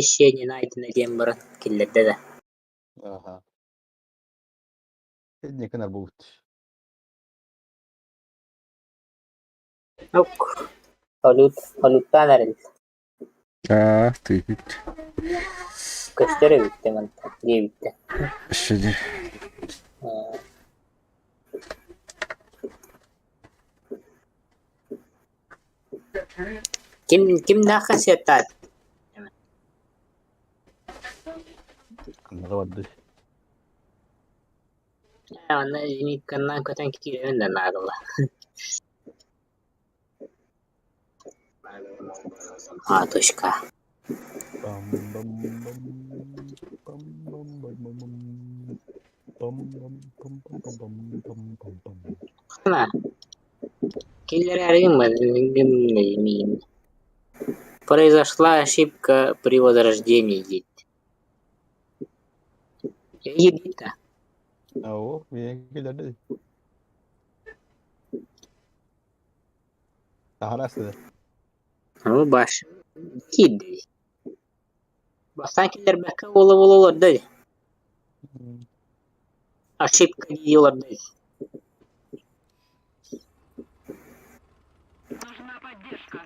Ще не найдено дембара киллерде да. Ага. Ne kadar bulut. Yok. Haluttan nerede? Tüyt. Göstere bitti ben. Diye bitti. Şimdi. Kim daha kasiyetler? Anlamadı. Anna ini kannan kotan kitir önden ağırla. Atuşka. Bam bam bam bam bam bam bam bam. Bam bam bam bam bam bam bam bam. Ana. Киллер аргин мин. Произошла ошибка при возрождении. Едита. O yengelerdi. Daha nasıl? Ну, баш. Киды. Басан киллер бәкә олы да. Ошибка делала да. Нужна поддержка.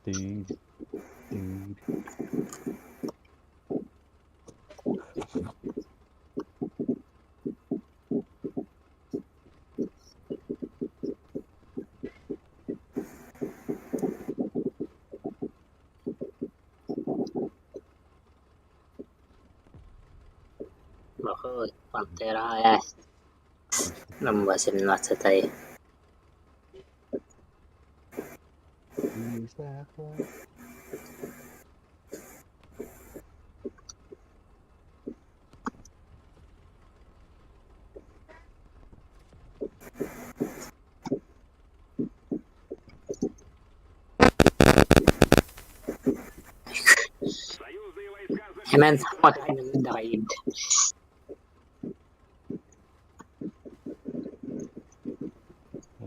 Değil. Охой, пантера яс. Nomor 17 tadi. Hemen makarnanın daha iyiydi.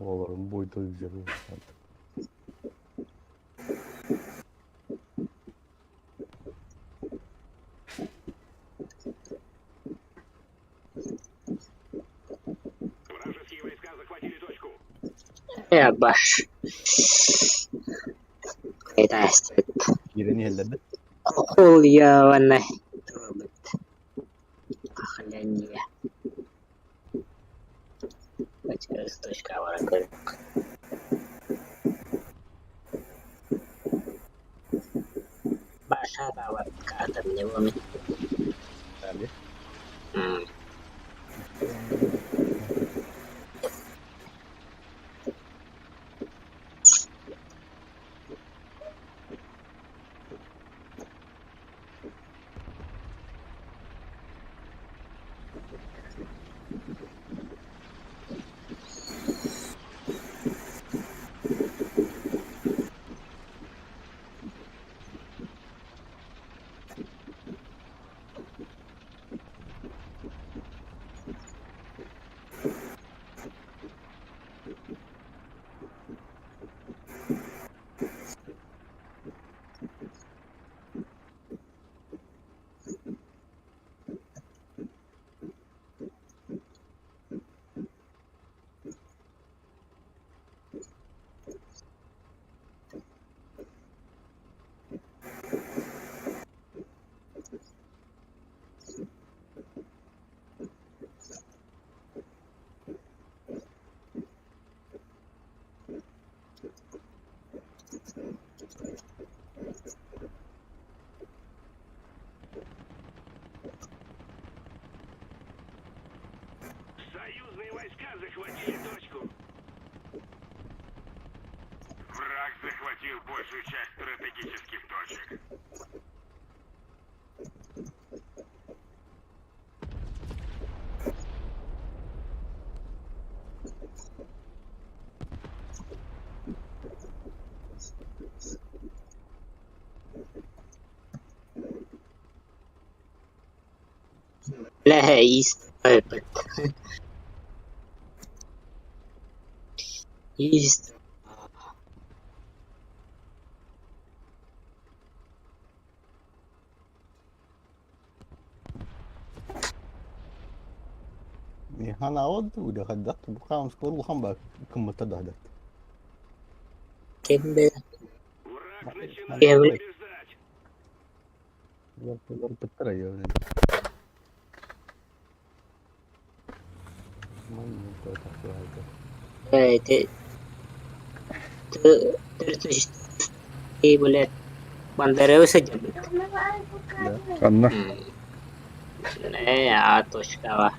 Oğlanın boyutu güzel. Вражеские войска захватили точку. Баш. Kayda istedim. Gireni elledi. Ol ya bana. Ахляния. Через точка врага. Баша да вот картом не вами. Nerede? Союзные войска захватили точку. Враг захватил большую часть стратегических точек. لا يستوعب. يست. Han عوض وده خدت بخامس كل وخم كملت ده كده. Враг Я начинает блин. побеждать. я بترى يا ما ينفع تحصل هذا terus boleh bandara saja. لا خلنا Atos kawah.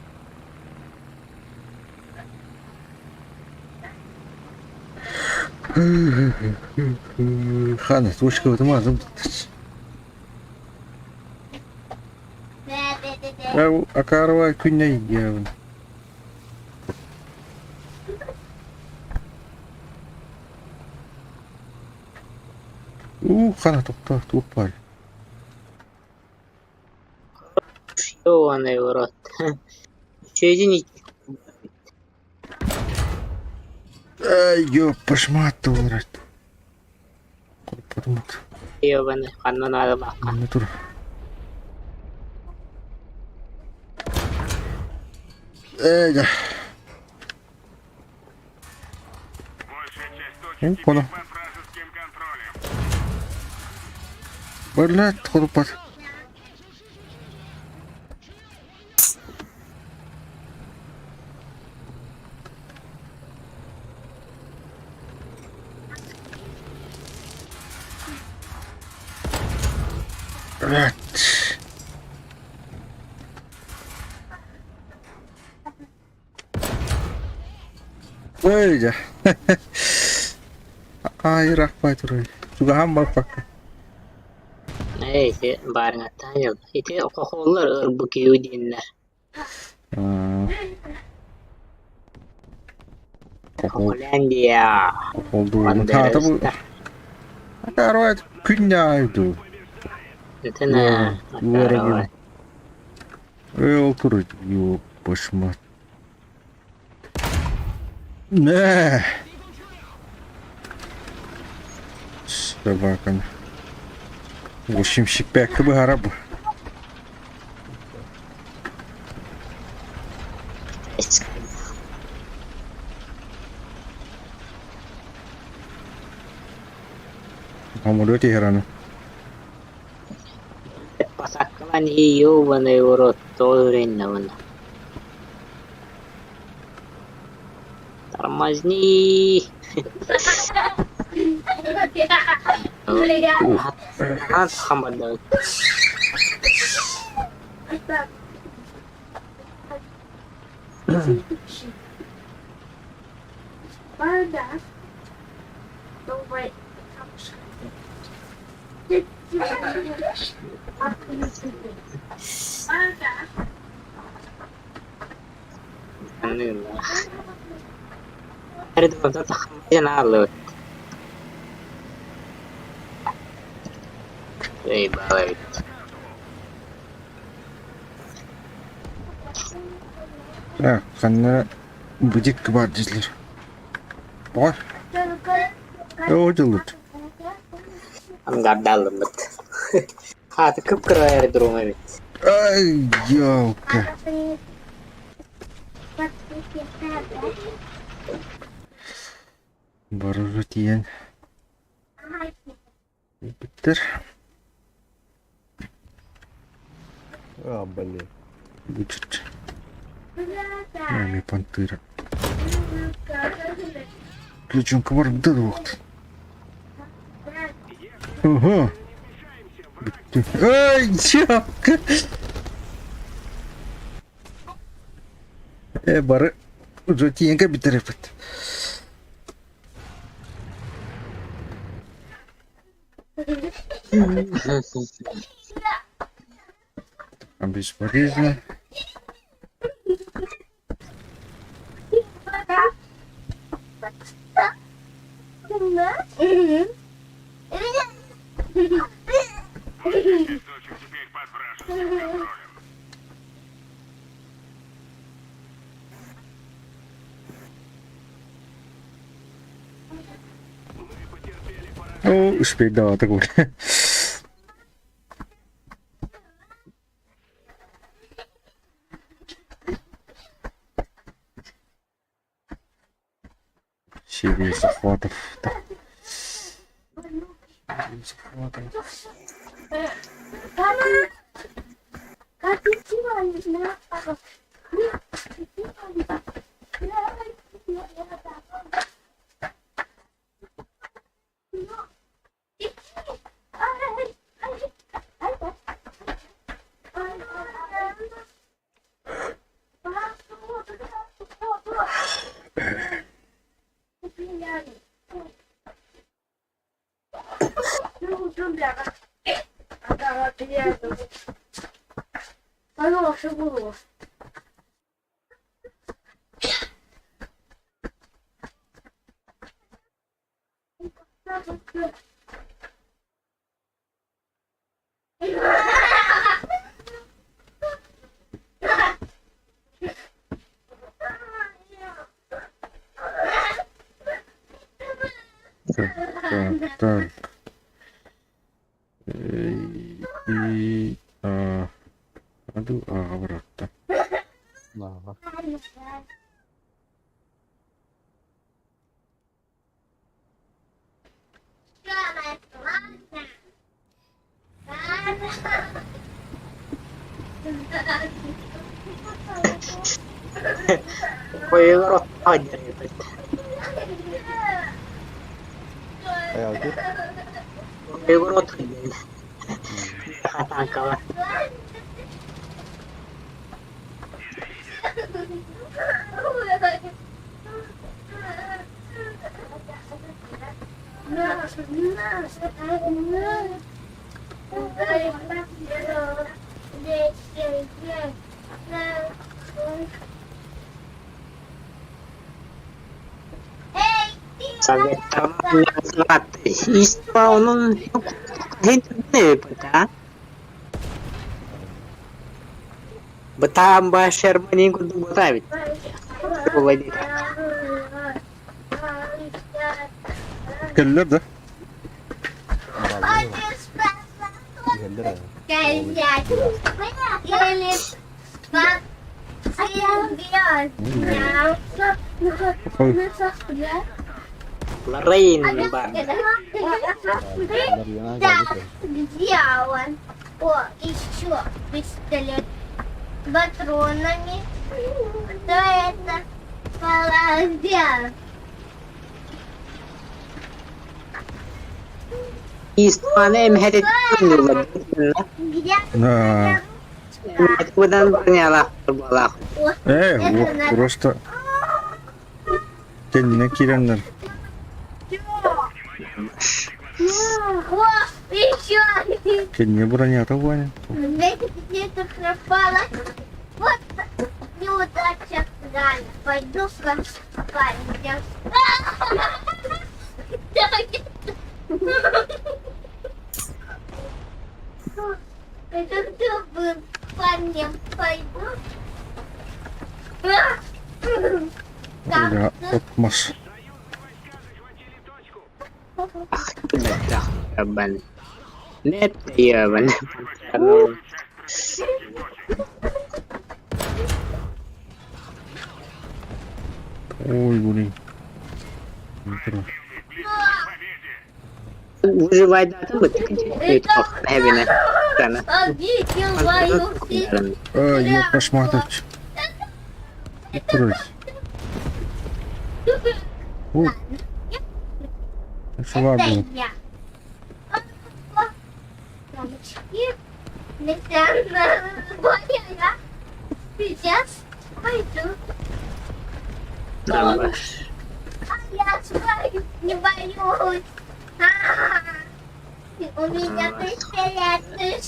خانت وش كنت ما زبطت أو أكاروا كنا يجاون خانت توبال Что она его рот? Еще извините. ёпаш мать ورد подумать Ебаный, оно надо мака. не тур да Большая часть точек теперь понял. под вражеским контролем. блядь خربت блядь Woi ya. Ay rahmat Roy. Juga hamba pak. Neyse bari tanya. Itu kokollar ırbukiyor dinler. Kokolandia. Oldu. Ha bu. Roy künyaydı. Itu nah. Yuvarı. Otur. Yok başıma. Ne? Собака. В общем, щепек бы араб. Kamu dia heran. Pasaklan iyo bana yorot to'rin навна. Тормозни. Хамада. Ada kata takkan alut. Balik. Karena bujuk kebajikan. Boy. Oh jelut. Enggak dalam bet. Hati kepkerayaan di rumah ini. Ay ya oke. Baru latihan. Betul. Boleh. Bujuk. Ini pantera. Ключом квартал вот. Ага. Ай, чапка. Бары уже тенька битерепет. Бесполезно. Большая часть точек теперь под вражеским контролем. Успеть до атаку. Серия захватов. Так. Серия захватов. Так. Aduh, berat. Nah, Koyuyor aja gitu. kayak aku. Koyuyor aja. Angkal. Sampai temannya selat. Ispa onun hindi pata. Betamba Sherman yang kudu готовить. Выводить. Keller dah. Larain ban. Где он? О, еще пистолет с патронами. Что это? Молодец. Ispan emhedet dulu. Где? Nah, Kemudian bernyalah terbelah. вот просто kendine kirenler. О, еще. Kendine bırak Ваня. Где-то пропала. Вот неудача реально. Пойду-ка спать. Это кто был парнем? Пойду. Öyle atmaz. Dah, ban. Net ya ban. Ой, блин. Ничего. Выживать надо вот это хэвина. Обидел мою фигуру. Я посмотреть. Откройся. О, Это ладно. я. Мамочки, я сейчас пойду. Нормально. А я свою не боюсь. У меня пистолет.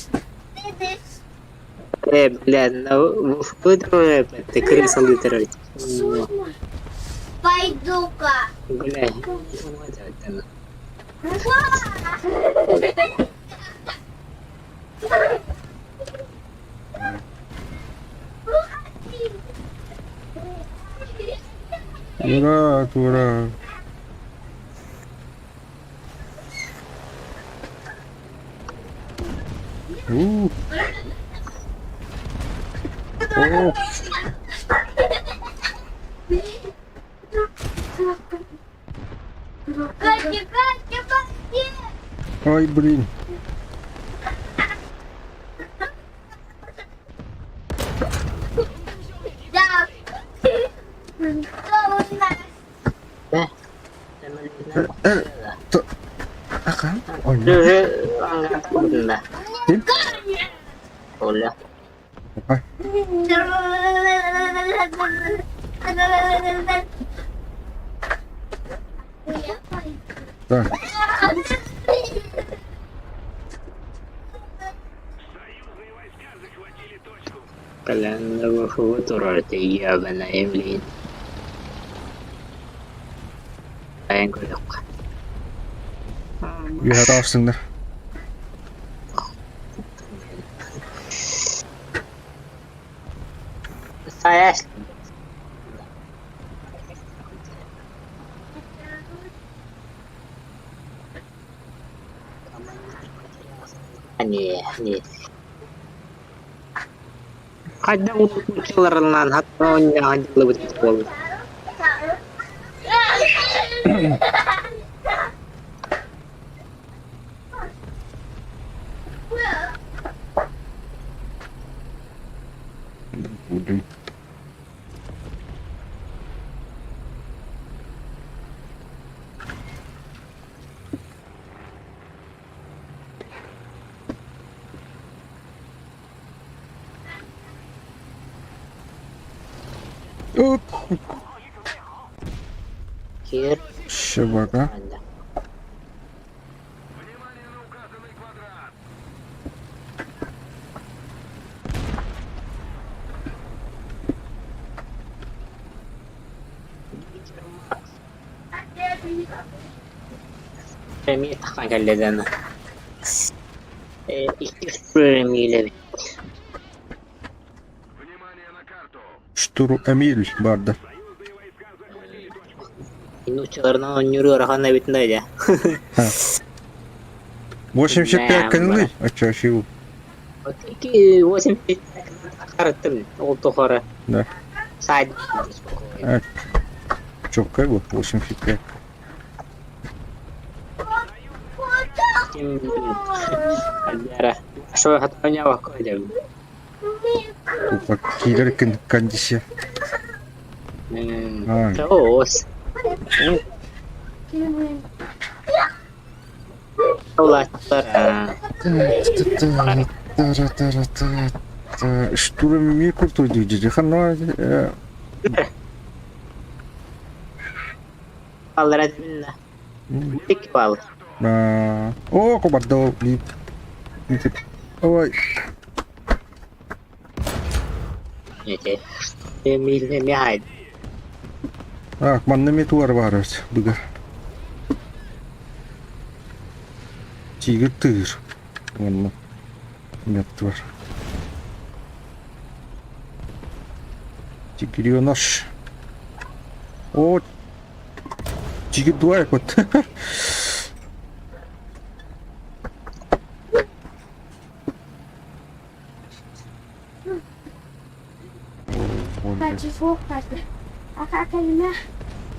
Ты Блядь, ну выдруй, ты крыса литерой. пойду-ка. Гуляй. ура, ура. Oo. Катя, Катя, Катя! Ay блин. Да. Что у нас? Akan? Oh iya. Angkat benda. Tim? Udah. Ay. Так. Союзные войска захватили точку. Календровый футур, это ебаная, блин. Ayang kulok. Yine tavsınlar. Saya nih. Kadang kecelakaan atau jangan lebih cepat. Buldum. Оп. Kir Şabaka. ada. Внимание на указанный квадрат. Premi takkan kalian. İki premiyle Внимание на карту. Штуру Эмиль barda. Союзные войска захватили точку. ini uçlarına oynuyor arasında bitinde ya. 85 kanalый. Açaşı. Iki 80 karakter oldu kara. Да. Side. Evet. Çok kaybol. 85. Kim biara. Şu hatanya bak aja. Bak kiler kendisi. Ay. Terus. Allah Штурм Эмиль крутой двигатель. Хана. Allah razı Dik bal. О, кобардо. Ой. Neyse. Emil haydi. Ah, manne metuar var. Buga. Tiger tır. Manne. Metuar. Tiger naş. O. Tiger duvar kot. Катя, фу, Катя. А как имя?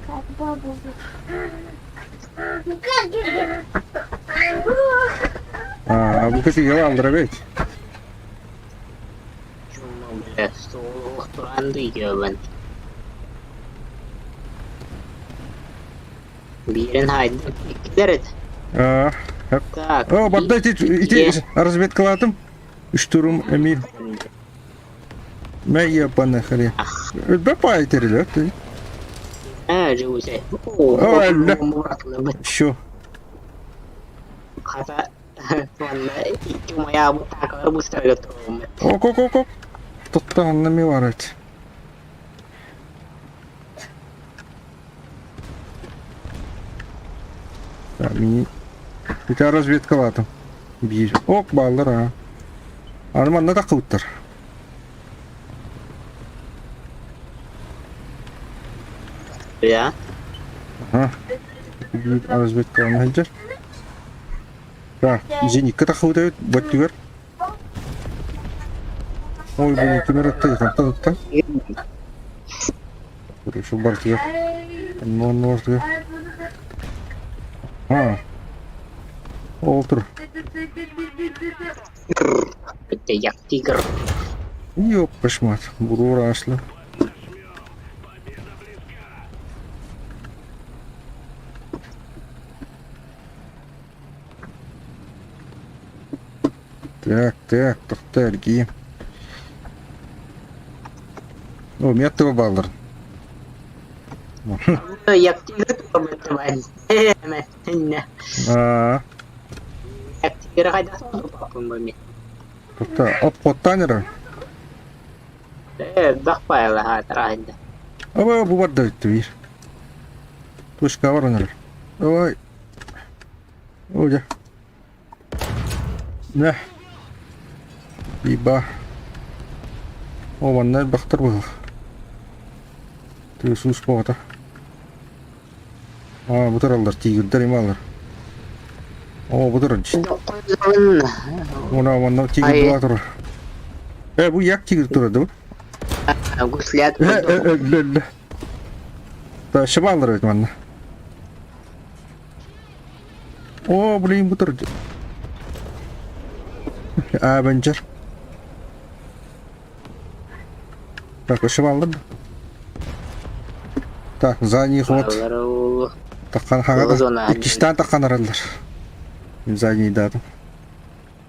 Как бабу? Катя! Ah, bu ketiga aldıravet. Cuma bile soğuk durandı yiyor ben. Birin haydi. İkiler et. Ah, hep. Так. О, барды ити разведкалатым. Штурм Эмиль. Мен япаны хали. Бе пайтерилер. Жузе. Öyle. Şu. Kata. Vallahi cuma ya bu takar bu sefer tuğum. Ok. Totta anlamı var et. Ми. Ити разведкалатым. Bir. Ok ballar ha. Armanla takılıttır. Ya. Ага. Bir разведкаланы хәлдер. Так, зенитка такылды бөттүгөр. Ой, бұл кемер аттайған танытта. Şu bartıya. Ne bartıya? Ha. Otur. Это як тигр. Ёп, кошмар. Буду рашло. Так, тоқтарги. О, метро балдар. Як тигр турбаттабан. Як тигр қайда турбаппын ба мен. Тоқта, аппоттанера. Бақпайлы хатырағында. Аба, bu var da bitti bir. Tuşka var onlar. Давай. Оля. Ne? Биба. О, ванна бахтар был. Ты сус повата. А, бутар алдар, тигрдер ималар. О, бутар. Ona ванна тигр батыр. Bu yak тигр турады бу. Гуслят. Да, шабалдар ведь ванна. О, блин, бутар. Авенджер. Так, шабалдар. Так, за них вот. Таккан хагада. Икиштан таккан аралдар. За них дадым.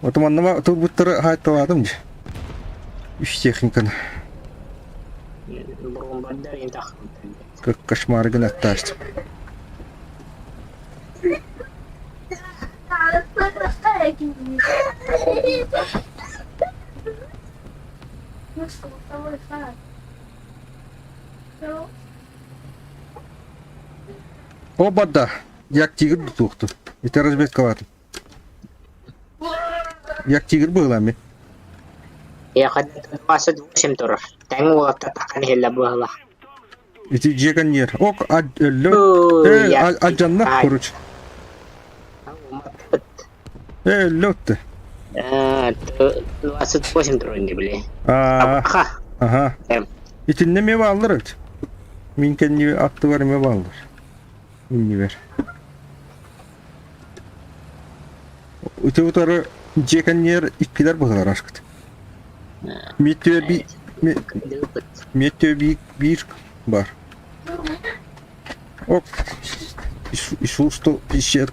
Вот маннама турбуттары хайталадым же. Үш техниканы. Как кошмар гына ташты. Оба да. Як тигр тухты. Это разведка ватым. Як тигр был ами. Я ходил 28 туров. Тәңі олапта таққан елі бұғыла. Эти жеган ер. Ок, аджанна, короче. Лётты. 28 туров не біле. Ага. İçinde meyve alır evet. Min kendi aklı var meyve alır. Minni ver. Öte utarı jegen yer ikkiler bağlar aşkıt. Метео bir var. Оп. Ишусто пищер.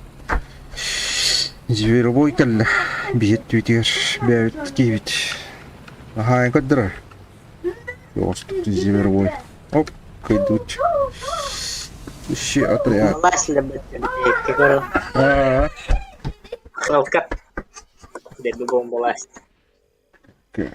Зверобой калла. Биет тютер. Бәвит кивит. Ага, кадра. Yost зверобой. Оп, кайдут. Ще отряд. Власне бітті. Тигр. Хралкат. Де бігом власне. Так.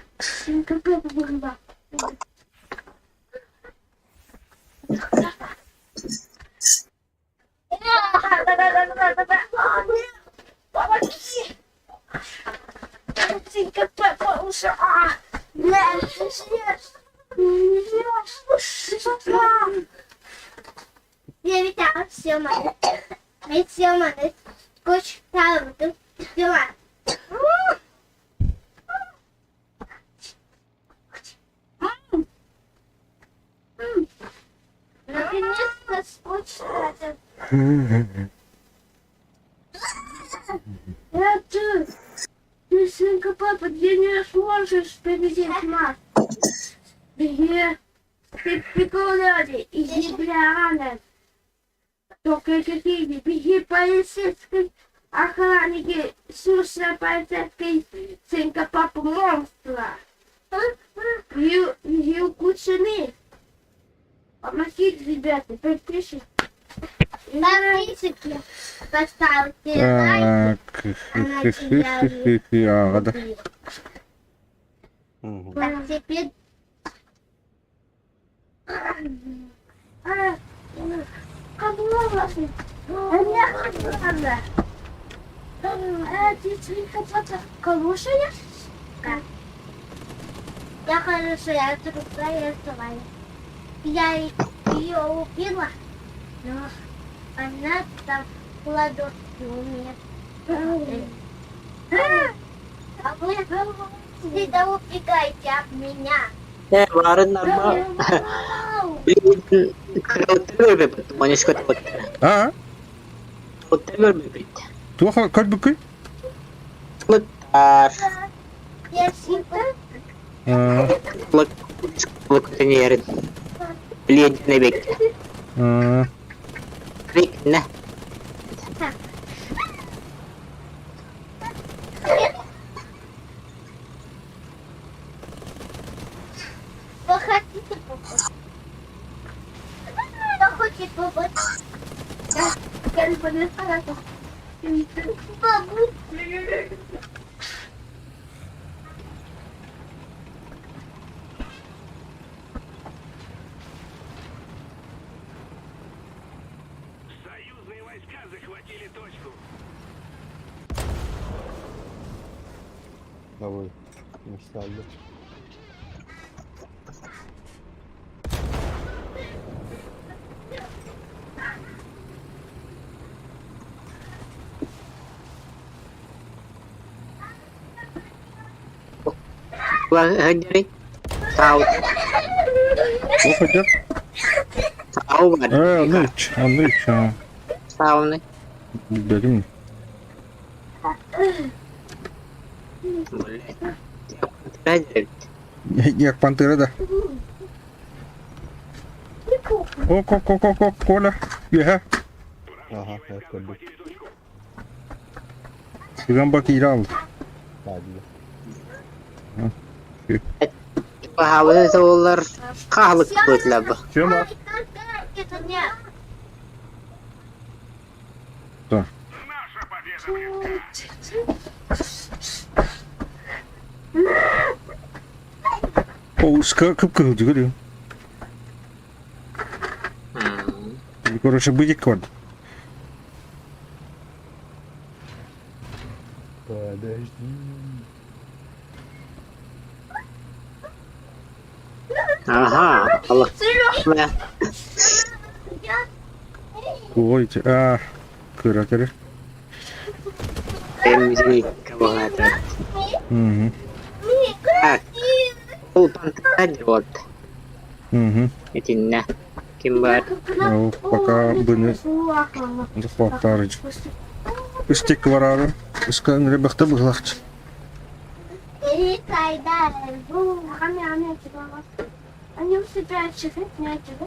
Я витала все маны. Все маны. Коч, там, ты, наконец-то скучно. Ты, сынка, папа, ты не сможешь победить нас. Беги, ты пикуляди, иди прямо. Только какие беги полицейской охранники, слушай полицейской, сынка, папа, монстра. Укучены. Помогите, ребята, подпишите. Подписчики, поставьте лайк. Ага. Так, теперь... Как можно? Ладно. Девчонка, хорошая? Я хорошая, другая твоя. Я ее убила, но она там кладет умеет. А вы всегда убегайте от меня. Барын норма. Блин, крылтыр бепет, манишка тапат. А? Крылтыр бепет. Туха кальбыкы? Клыктар. Я всегда... Клык тенерин. Ледяный бек. Крик, не. Вы хотите попасть? Кто хочет попасть? Я не буду стараться. Бабу. Союзные войска захватили точку. Давай, мешали. Hajarin. Tahu. Ну, хотя... Tahu kan? Аныч, Tahu nih. Берем. Boleh. Hajarin. Як пантера, да. О, Коля. Ега. Ага, я Коля. Сигамбак ирал. Bahwa solar kahlik buat laba. Чема? Это нет. Да. Наша победа близка. О, сколько говорю. Короче, будет код. Подожди. Ага, Allah. Ya. Ой, кыра. MG kabupaten. Oh, pantai aja buat. Itunya. Kimbar. Ну, пока были захватарыч. Истик варары. Искан ребахта бахлахч. Они успевают чихать мячик.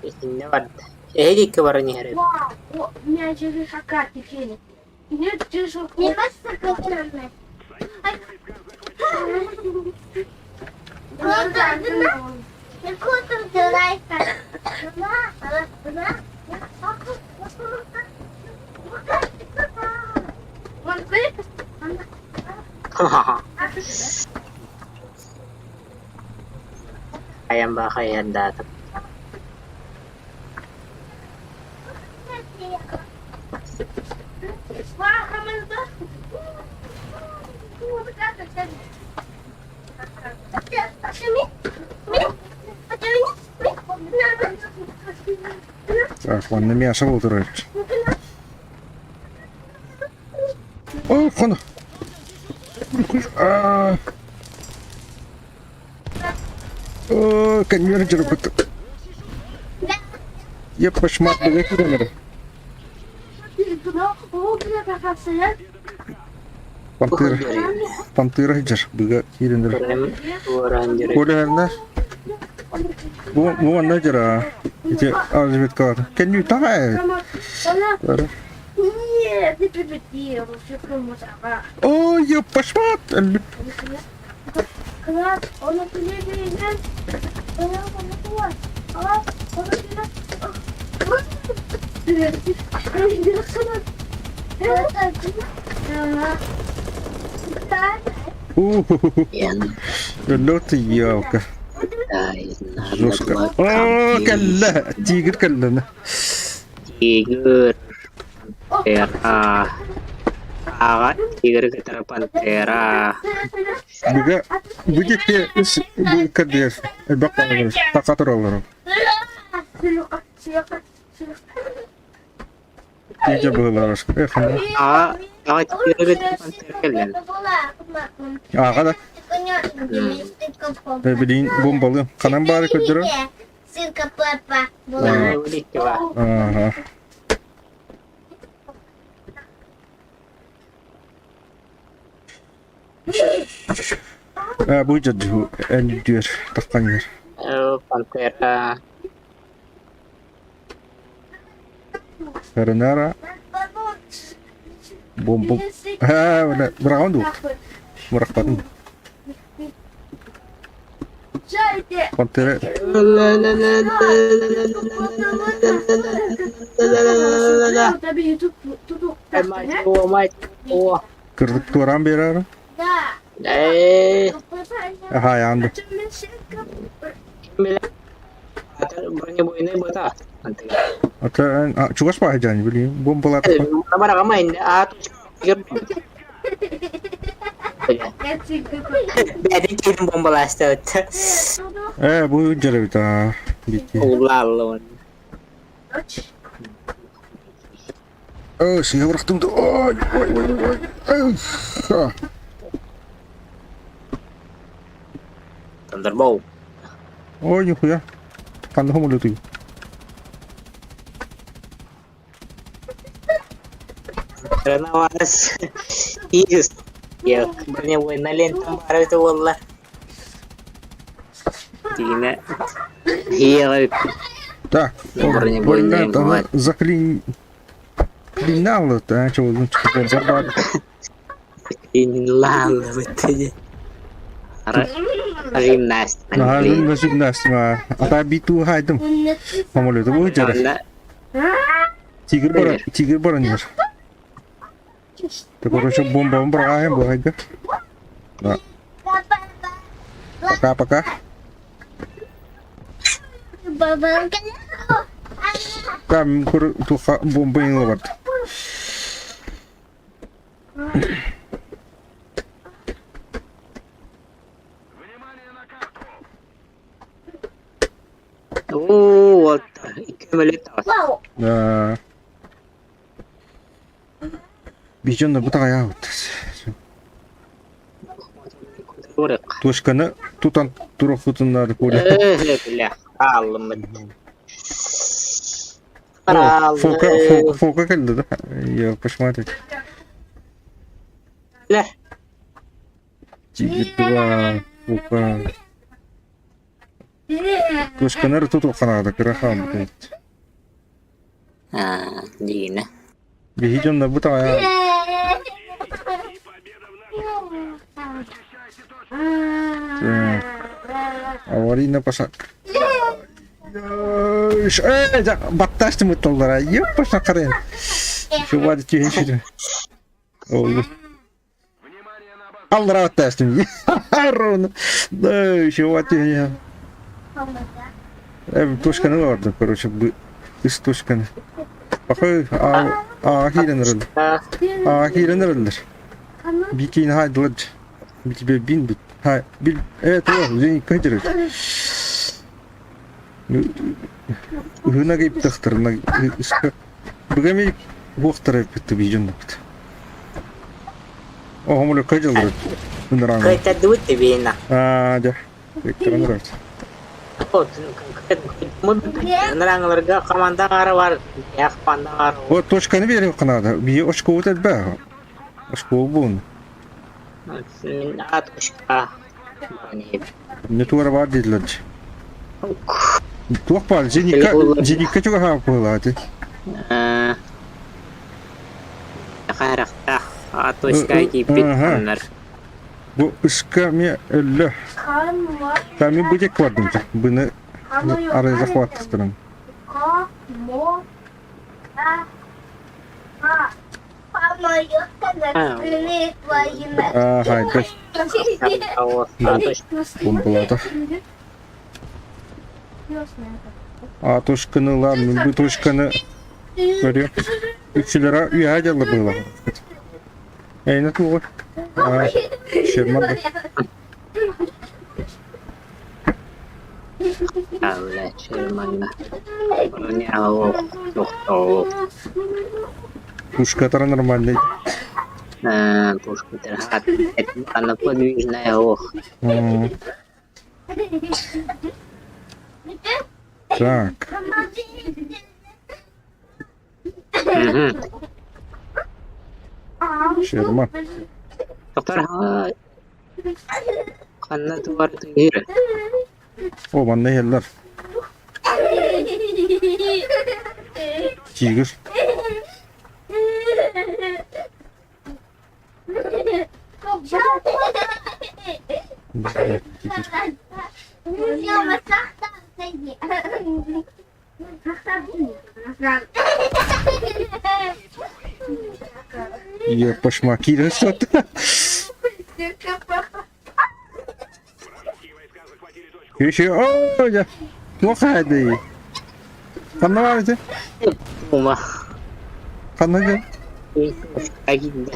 Itunya wad. Di kabarnya hari. Вау, мячик как теперь. Нет, тяжело. Не посмотрим. Ayam bakar yang datang. Так, он на мясо утроить. О, он. О, конвертер будет. Я пошмат бы камера. Пантера хиджар. Быга хирендер. Коля херна. Bu ne jara? İşte azmet kar. Can you try? Нет, ты прибедил, все кому сама. Oh, ya пошмат. Класс, он на телевизоре. Он на телевизоре. Лёт явка. Жестко. О, калла. Тигр каллана. Tiger. Pantera. Tiger ketara pantera. Быга. Будет кадеш. Бакалар. Такатуралар. Тиджа было. Эх. Tiger ketara pantera kalian. Ага, да. Bilin bombalı. Kanan bari kötürü. Сырка папа Nah, была. ulit ka ba? Aha. Bu jadi en diyor takanlar. Pantera. Karena bom bom. Ha, berapa tuh? Berapa tuh? Pantera Tabii tutup Maju. kırdık turan birer. Да. Ha yandı. Bernyabu ini buat apa? Nanti. Hatta çok az bahçeni bileyim. Bombalar. Mana ka main? Pikir. Jadi kirim bom blasted. Bu jadi kita bitti. Ulalon. Saya bıraktım da. Oy. Ah. Thunderbolt. Ôi như khuya. Kan không được thì. Karena was. Yes. Ya, bernyabu ini lentang baru itu wallah. Tina. Iya. Так. Бронебойные Больно там бывают. заклинало, да, чего он забрал. Ini lalu betul. Rimnas. Nah, nasib nas mah. Apa bitu haydum. Kamu lihat bu jara. Tiger baran yer. Tekor şu bomba ayam bu hayga. Nah, apakah? Kami kur tu bomba yang lewat. Oh, what? Ikamalitas. Nah. Bijon da bu taya out. Korek. Тушканы тутан турофутуннар коли. Бля. Алым. Фока келди да. Я посмотреть. Бля. Тигр фока. Тушканы туту канада крахан. Дина. Биjon да bu taya. Аварийно пошла. Батташты мытталдар. Еп пошла карен. Şu vadi tüyüşürü. Oldu. Aldıra bатташтым. Ровно. Да, şu vadi tüyüşürü. Тушканы vardı. Короче, üst тушканы. Bakı ahiren arılır. Bir keyin haydılar. Bir bin bit. Ha, bir evet o zengin kaçırır. Hına gayip tahtırına iska. Bugün vakitler bitti bir cümle bitti. O hamurlar kaçırır. Bunlar Kita duit di Bina. Aja. Keren keren. Oh, nerang larga kamandang arawar. Ya kamandang arawar. O toşkanı veriyor kanada. Bir oşku otel be. Oşku bun. Min atushka. Ne tuara var dediler. Tuak var. Jenika çok hafif hadi. Nakarakta. Atushka kipit bunlar. Bu ıskami öyle. Kami böcek vardı. Bunu araya захватыстырам. Haydi. Bombalada. Атушканыlar, bu tuşkanı görüyor. 3 lira üye было. Eynet bu. Şerman. Allah Şerman. Ini awak doktor. Пушка нормальный. Пушка терхат. Она подвижная, ох. Так. Мгм. Шерма. Доктор, қанна туар түйір. О, банда елдер. Тигр. Я пошмаки растут. Еще, о, я. Плохо это. Канна Ума. Канна. Агинда.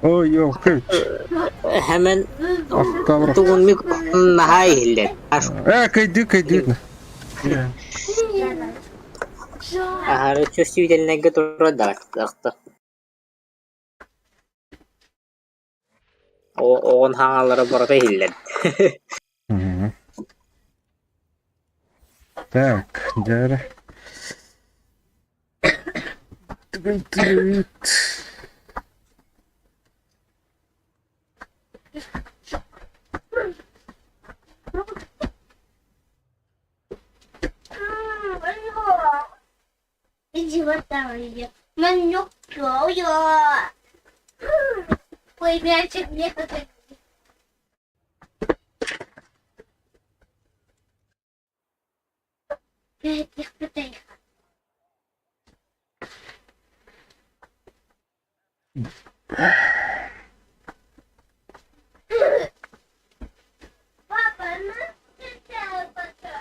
Ой, ё, көт. Hemen Ақтабыр. туғын микрофонна хайле. Кайды. Ахары чувствительнеге тұрады ақты. Оғын хаңалары бұрды хиллен. Так, дәрі. Тыгын. Иди вот там, иди. Манюк, ё. Ой, мячик мне какой. Этих пытаешь. Папа, ну читай пока.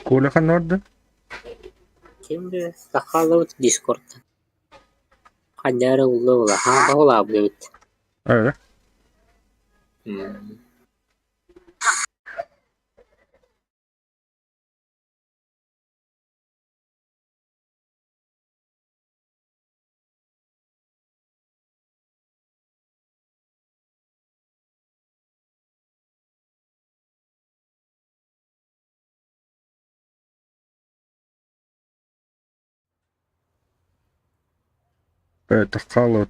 Коля орды? Şimdi sakalı Discord'da. Hacara ula. Ha ula bu evet. Öyle. Это холод.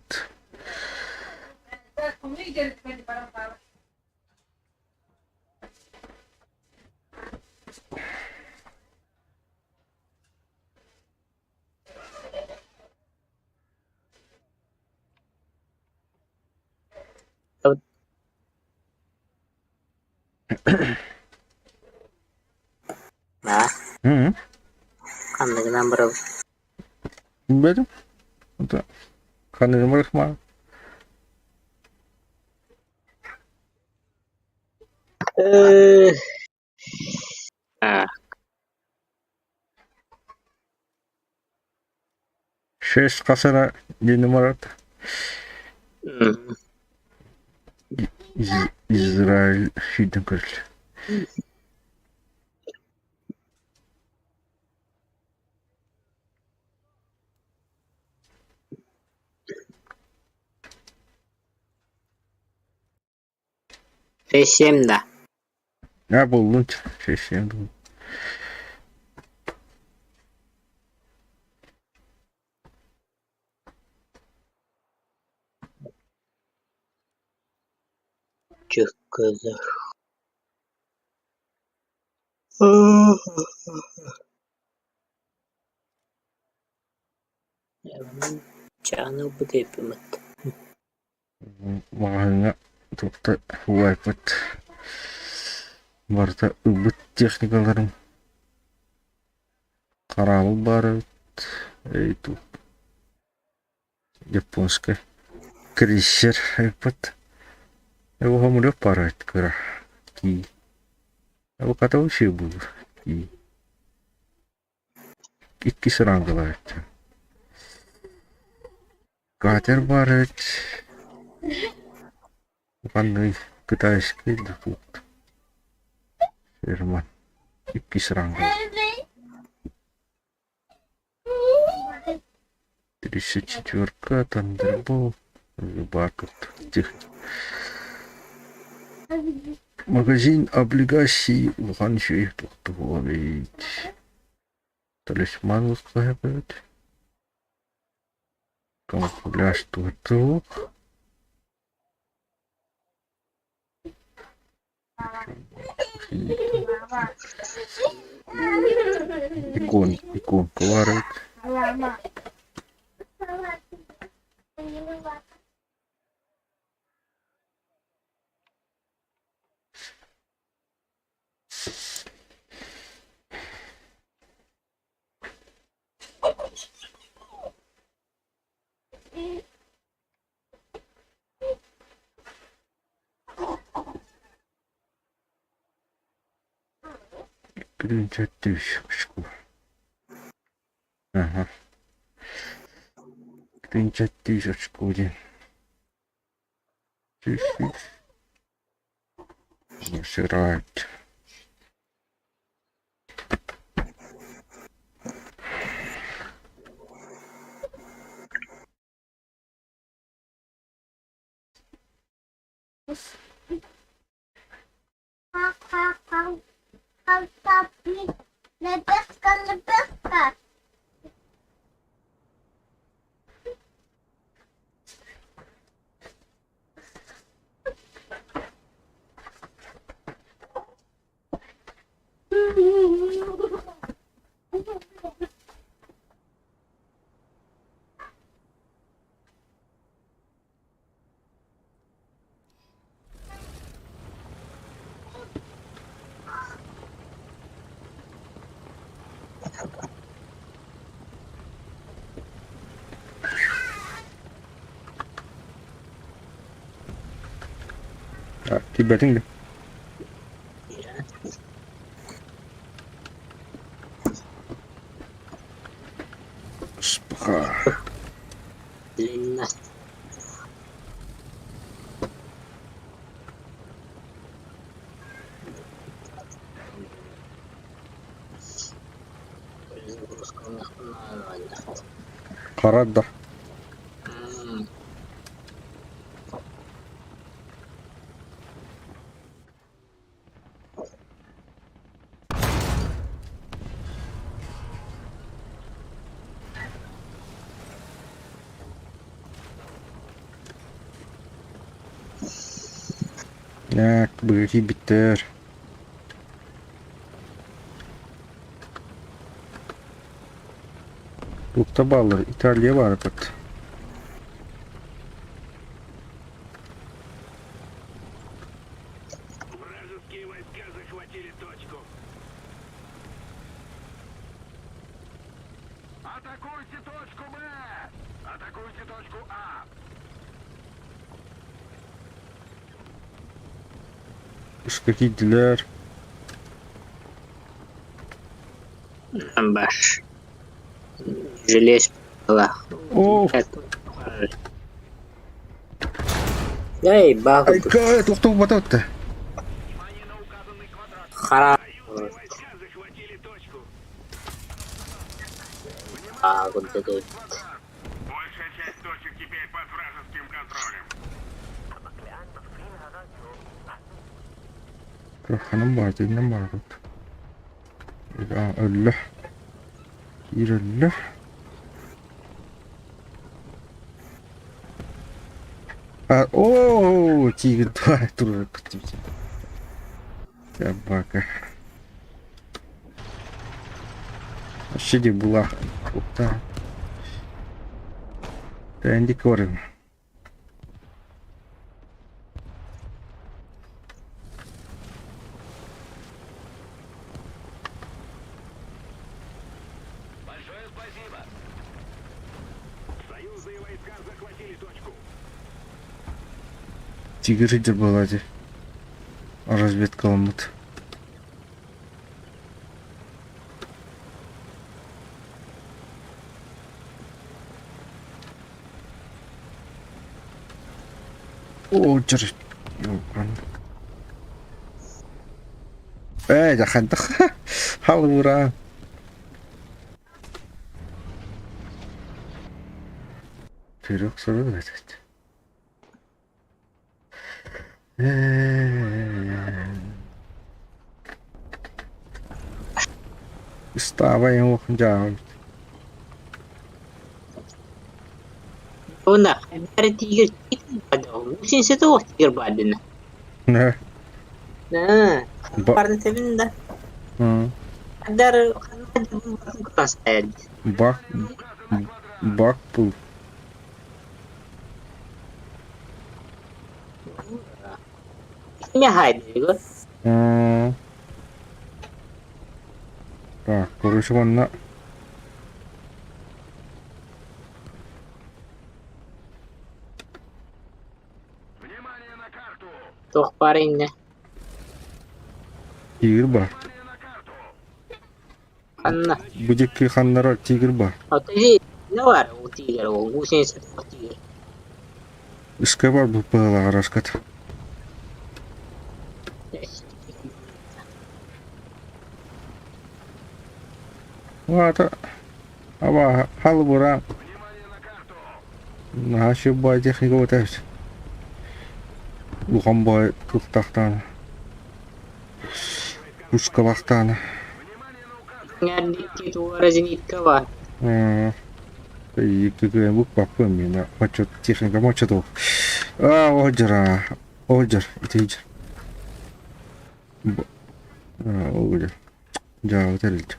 Ha? Kandıgından bırıl. Benim. Это kanırım rıhma. Ha. Шесть касара дені марат. Израиль шийден көрілі. Resim de. Ne buldun? Şey. Чыккызы. Чаны бутепимет. Мағана топта хуайпыт. Барта үбіт техникаларын қаралы барыт. Эйту. Японская крейсер айпыт. Его хамулеп барыт кыра. Ки. Его ката вообще был. Ки. Икки сыраңғылайт. Катер барыт. Қандай китайский тут. Ферман. Икки сыраңғылайт. 34-ка, Тандербол, Баркот, магазин облигаций Луганщины тухтуговый. Талисман устраивает. Камуфляж тугтук. Иконка варит. Кринчать тысячку. Ага. Кринчать тысячку один. Насирать. Лебедка. Keep betting. Спаха. Длинно. Загрузка нормально. Карадда. Так, бери битер. Туктабаллар Италия бар бит. Вражеские войска захватили точку. Атакуйте точку Б! Атакуйте точку А! Ускорителер. Баш. Железь была. О, Эй, багу. айка, туктап бататты. Внимание на указанный квадрат. Хара. Союзные войска захватили точку. А, вот это. Квадрат. Большая часть точек теперь под вражеским контролем. Hanım var, dinlem var. Ya Allah. İrallah. О, тигр, давай, тура, собака. Вообще где была? Ута. Энди Корин. Большое спасибо. Союзные войска захватили точку. Тигр лидер была здесь. Разведка ломут. О, держи. Jangan tuh. Halura. Вперед, сразу этот. Вставай, его делать. Una, dari tiga kita pada musim situ tiga badan. Nah. Nah, pada seven dah. Ada bukan saya. Бакпу. Ini hide juga. Так, короче, вон на. Внимание на карту. Tuh paringnya. Тигр бар. Karena, Будет ханнара тигр бар. atau sih, ini war, tiga, musim situ tiga. Ишке бар бұл пала арашкат. Вата. Аба халбура. Внимание на карту. Нашы бай техника өтәш. Уған бай туқтақтан. Пушка вақтан. Ngadik itu rezeki kawan. Екі бұқ бақпы мені. Мачот техника мачот ол. Ожыра. Ожыр. Итейдір. Ожыр. Жағы тәрілді.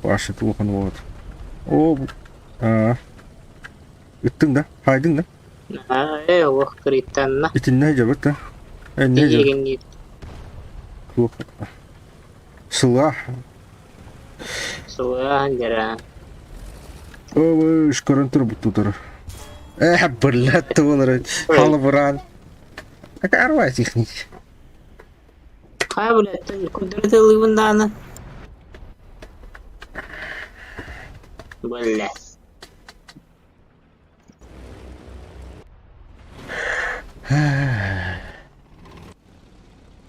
Башы туған болады. Үттің да? Хайдың да? Wah keritan lah. Итін не жабыт да? Не жабыт? Tiga gitu. Сылах. Suah jarang. Шкаран тұр бұт тұтыр. Бірләтті олар. Халы бұран. Арвай техник. Kaya boleh tuh kudrat lu bendana. Boleh.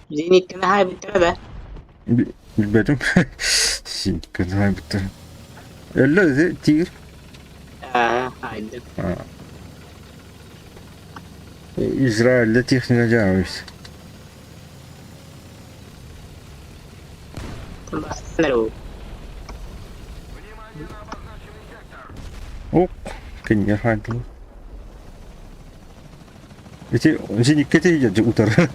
Zini kena hai bitter dah. Bilmedim. Şimdi kadar bitti. Öyle tigir. Haydi. İsrail'de teknik acayip. Baru. Оп, кенне ханты. Эти зениккете идет утро. Еще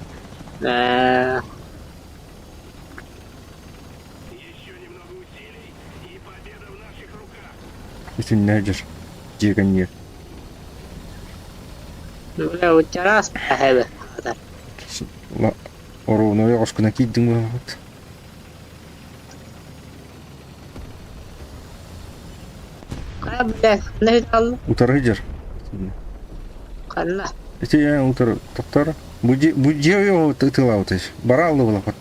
немного усилий, и победа в наших руках. Если не найдешь, деган нет. Бля, у тебя раз пахали. Ровно я оску накидываю. Kaya bля, nahitал. Утро идешь. Kanna. Эти я утро доктора. Буди его ты лаутаешь. Барал было под.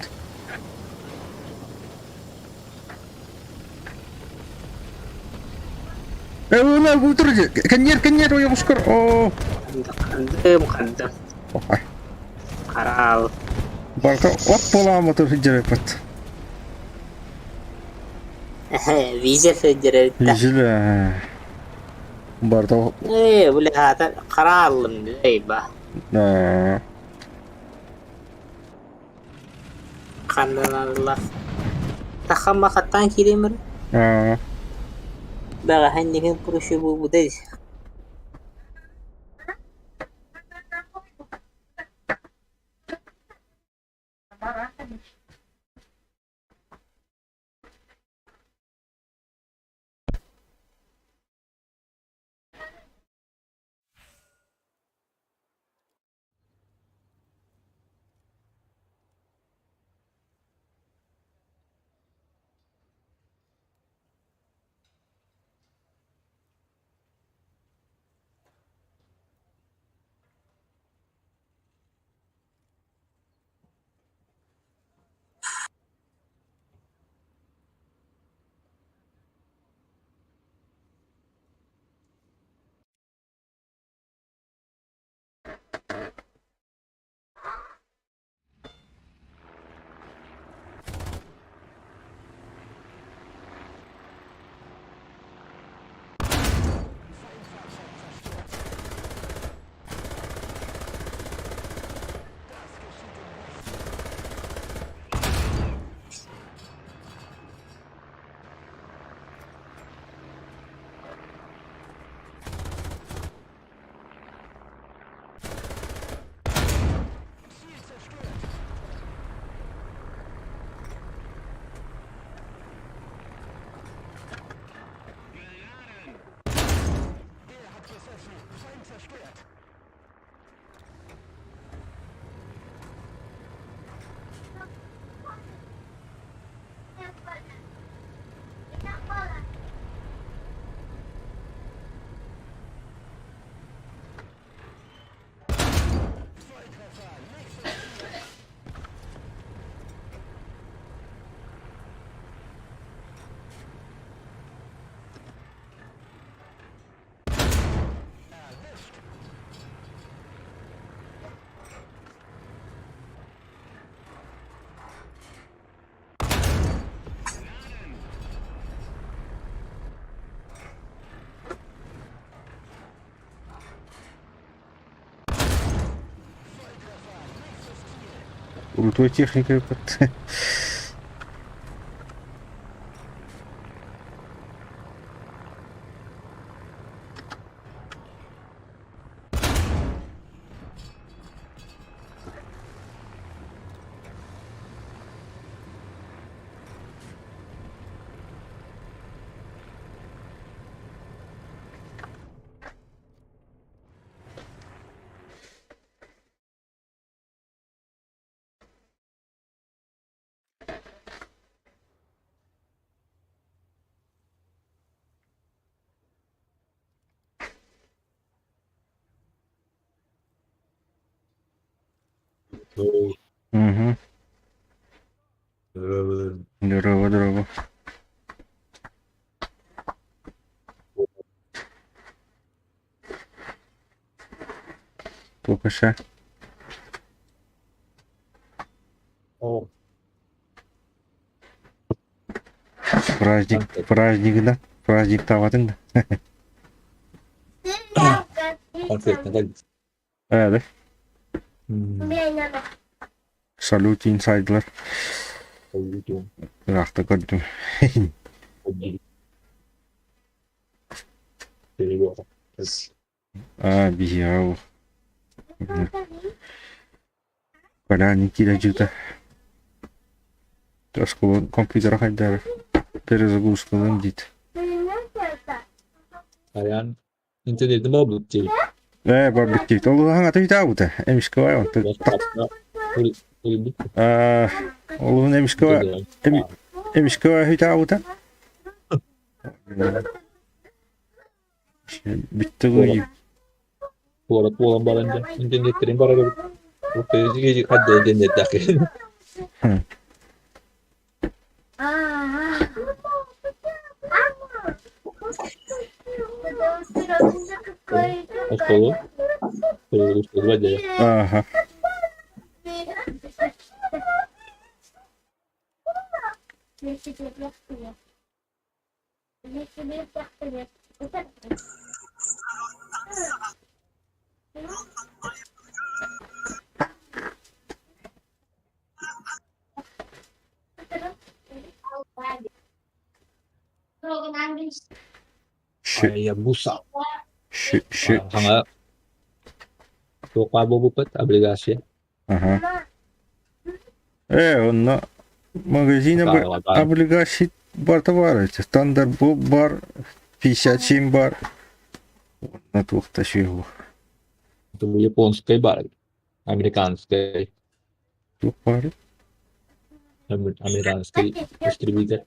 Ула утро же. Коньер я мускор. О. Kandem. Ой. Karal. Барка от пола мотор идешь под. Visa sejarah. Ижила. Барта. Boleh hata karal bah. Kandan Allah. Takkan makatan kirim. Bagahan ni kan puro siya bubuday. Крутой техника. Угу. Здорово, здорово. Только ша. Праздник, да? Праздник таватың да. Конфетный, Да? Мен Салют инсайдлар. да? Рахта көрдім. Перевод. Бияу. Парани киля жүта. Таску компьютер хайдар. Перезагрузкалым дейді. Аян интернетті бабылып дейді. Бар бітті. Ол хаңаты үйті ауыды. Әмішкі бай онты. Олығын әмішкі бай үйті ауыды. Бітті ғой. Полат болан барынca internetlerin bararı. Bu peyzi gece kadar internet daki. Осталу. Осталу var ya. Aha. Ay busa. Şu. Hanga. Yok abi bu pet obligasi. Aha. Onunla magazine Var, var, var. облигаций бар. Стандарт бар, 57 бар. На двух тащил. Это японской бар, американской, Двух бар. американский истребитель.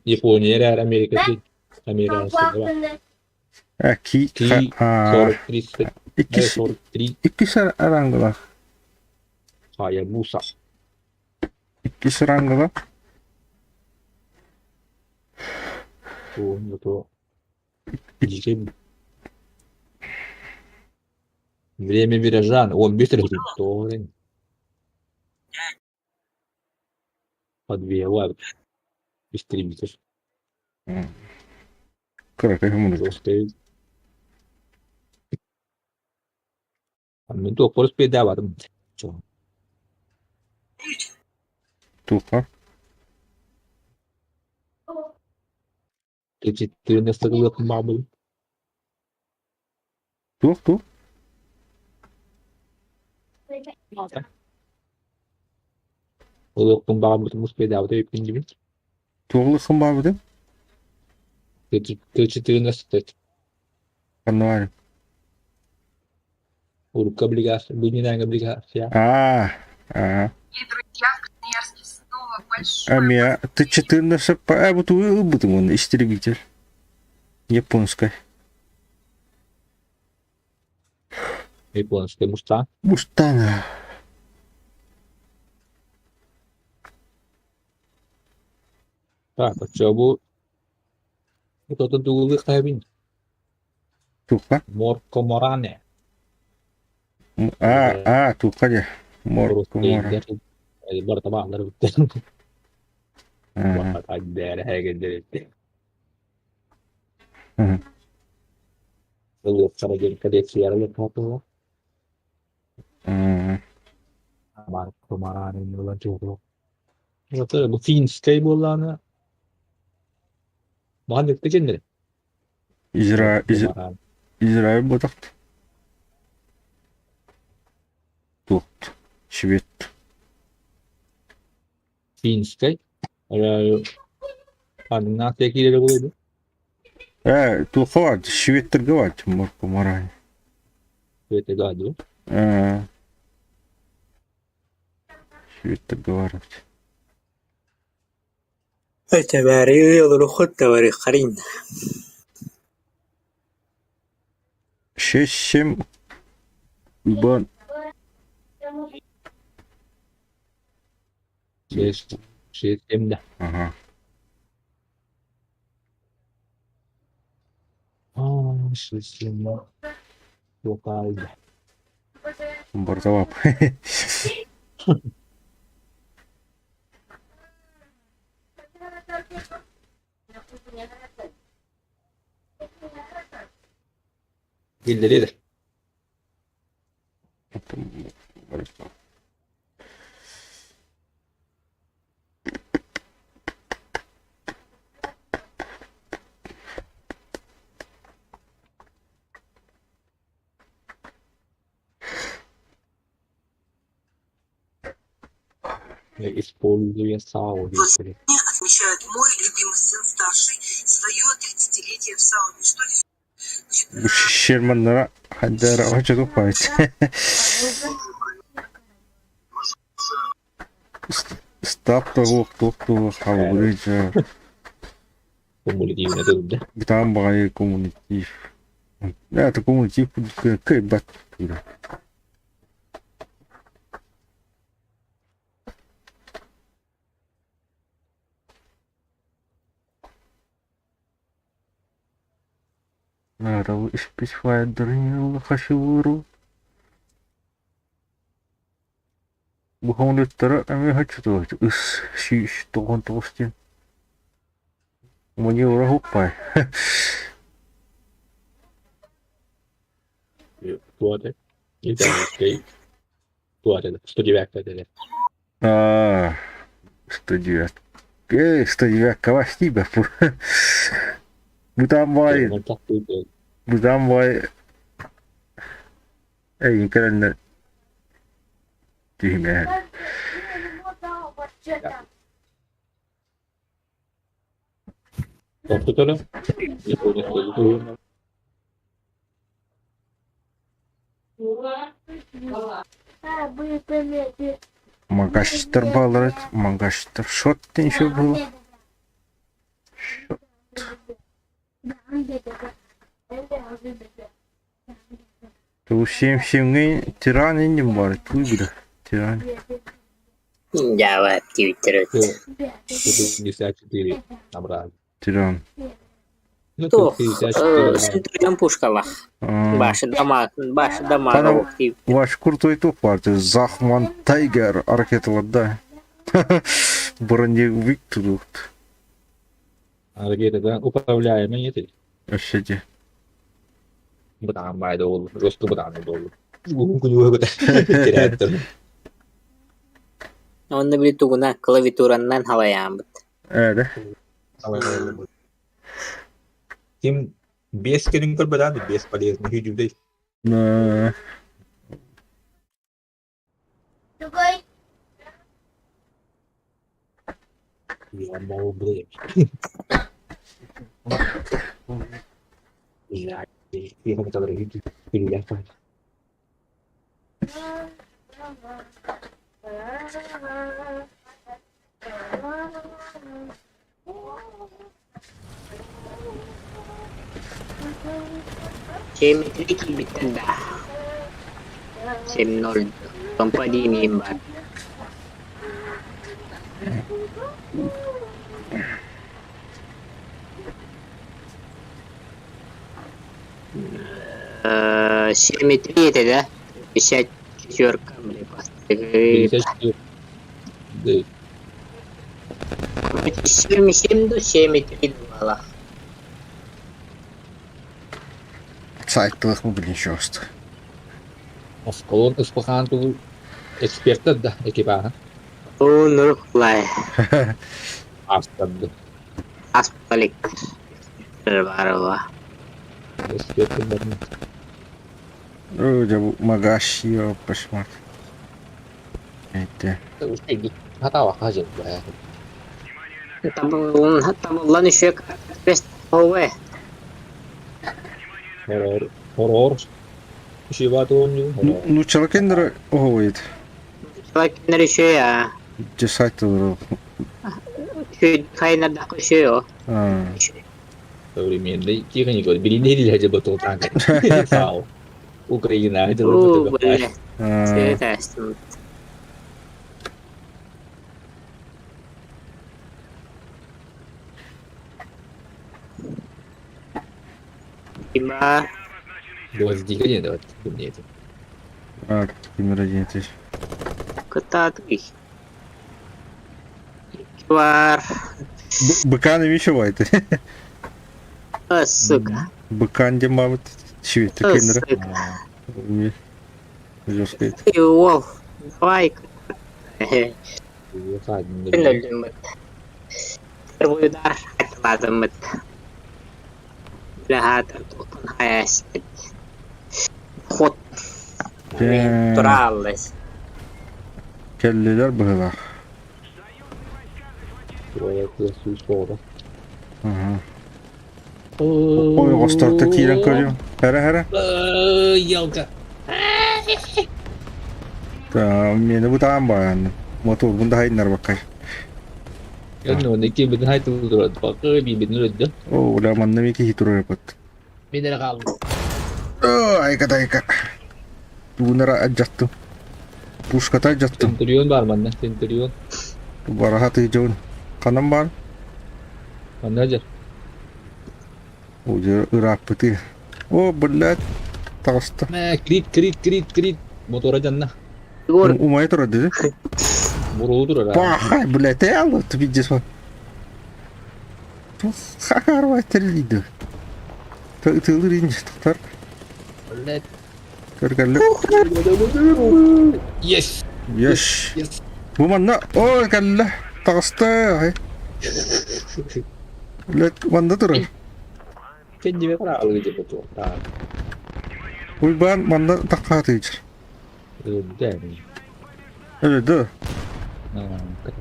Япония, Америка, американский бар. Ки, Ki 43, İkisi, 43, ikisi rangla. Hayabusa. İkisi rangla. Это дикий. Время виража, он быстро говорит, подвевают истребитель. Круто, ему Просто мы только просто давали. Тухо. Ты на столе мамы. Тух. Olur kumbaga mutluluk bedava da yapın gibi. Туғлықым бар бі? Ты 14. Карнаваль. Урка облигация, будненная облигация. И друзья, в Красноярске снова большой. Амия, ты 14 по вот он истребитель. Японской. Японская муста. Мустанга. Так, а что bu? Это дулы хабин. Туха. Морко Моране. Туха де. Морко Мора. Бар табанları bitti. Hadi değer herkese. Lu cara jadi kadesi yaralı kapı. Marco Marane yola çıktı. Zaten bu Finskay bollarını mahallette kendine. İsrail bu da. Тут. Швед. Finskay. Nasıl ekileri buluyordu? Туха var. Швед торговать. Морко Морани. Это гаду. Швед торговать. التمارين يضرخ التواريخ قرين. 6-7 Бон. Şey emde. Ага. Şişimde. Yok abi. Бортовап. Dilleri. Используя сауду. Отмечают мой любимый сын старший свое 30-летие в сауне. Что здесь? Şermanlara haddara hoca kopayt. Stop to хаврыжа. Кумулятивно трудно. Там багай коммунитив. Это коммунитив кай бат. Надо исписывать дрынил хашивуру. Бухом литтера ами хочу то. Ис шиш тогон толстин. Мне урагу пай. Tuote. Итальянский. Tuote. 109 это. 109. 109 кавастиба. Будам вай. Эй, инкерен. Тихме. Top tutalım. Ha, bu yüzden Magaçtır bağları. Magaçtır. Şort den şu bu. Tu şemşemge tiran indim var. Tu bile. Tiran. Jawab Twitter. Itu bisa sendiri. Namrah. Tiran. Tuh, Bisa sendiri. Centurion puşkalar. Başı damağına Bana okuyup. ваш крутой топ vardı. Zahman Tiger hareketlarda. Броневик тут. Hareket eden upravляемый это. Aşağıya. Betam bay dolu. Rostu betam dolu. Gue juga tidak. Onu bir tuğuna klaviturandan havaya ambıt. Öyle. Tim base ke ning berbeda di base pada yang hidup deh. Nah, Tukoy. Ya mau beli. Iya, dia kan kalau hidup pilih apa? Geometri kibitin dah. Sem 0. Tanpa diimbat. Geometri itu dah. Bisa четверка, блин, пasti. Bisa sih. Deh. Sim do geometri malah. saytılık mı bilin şost. Kalau Ispahan tuh experted dah ekipahan. Oh, nur lah. Astaga. Aspalik. Baru. Experted banget. Öyle bu magashi ya paşmak. Evet. Udah gitu. Nggak tahu aja gue. Tabullan işe best howe. Horor. Şey var onun. Ну çalıkındır o oydu. Lakin işe ya. Cesaytılık. Şu kaynada koşuyor. Ha. Tahu ini dia kan juga beli ini aja betul tangga. Tahu. Ukraina itu Oh, betul. boleh. Ha. Saya testim. Lima. 23 dapat dunia itu. Evet. Kimler acıyeti. Ketatui. Keluar. Bıkan evi oydu. Suka. Bıkan cemabet şiveti kendine. Suka. Жесткий. Wow. Давай. Iya kan. Öldüm. Terbuyudar. Lazım. Lahat tutun hayas. Hot. Naturales. Kelleler bıhılar. Kayak suara. Hı hı. Oy Ostar'ta kiren koyuyor. Hele. Yoga. Tamam, meni bu tamam bayan. Motor bunda hayırlar bakay. Kan ini kim betul itu turut. Pakai bibit nurut dah. O udah manna mi ki hituro yapıt. Beda kalau. Ayka. Bunlara ajattım. Puşkata ajattım. Centurion var mana? Centurion. Barahat hijauun. Kanam var. Mana aja? Udah urap putih. Oh belat. Tasta. Nah, krit. Motor aja nah. Dur. Umay tur dedi. Buru tur ada. Pahay belat ya Allah tupijis var. Tuh kakar var terlidu. Tığılır ince tutar. Let. Tergalı. Yes. Yes. Bu mana? Oh kalla. Tasta. Hay. Let mana tur. Kan juga kalau gitu betul. Nah, Uyban mana takat hiç. udah nih. Evet de.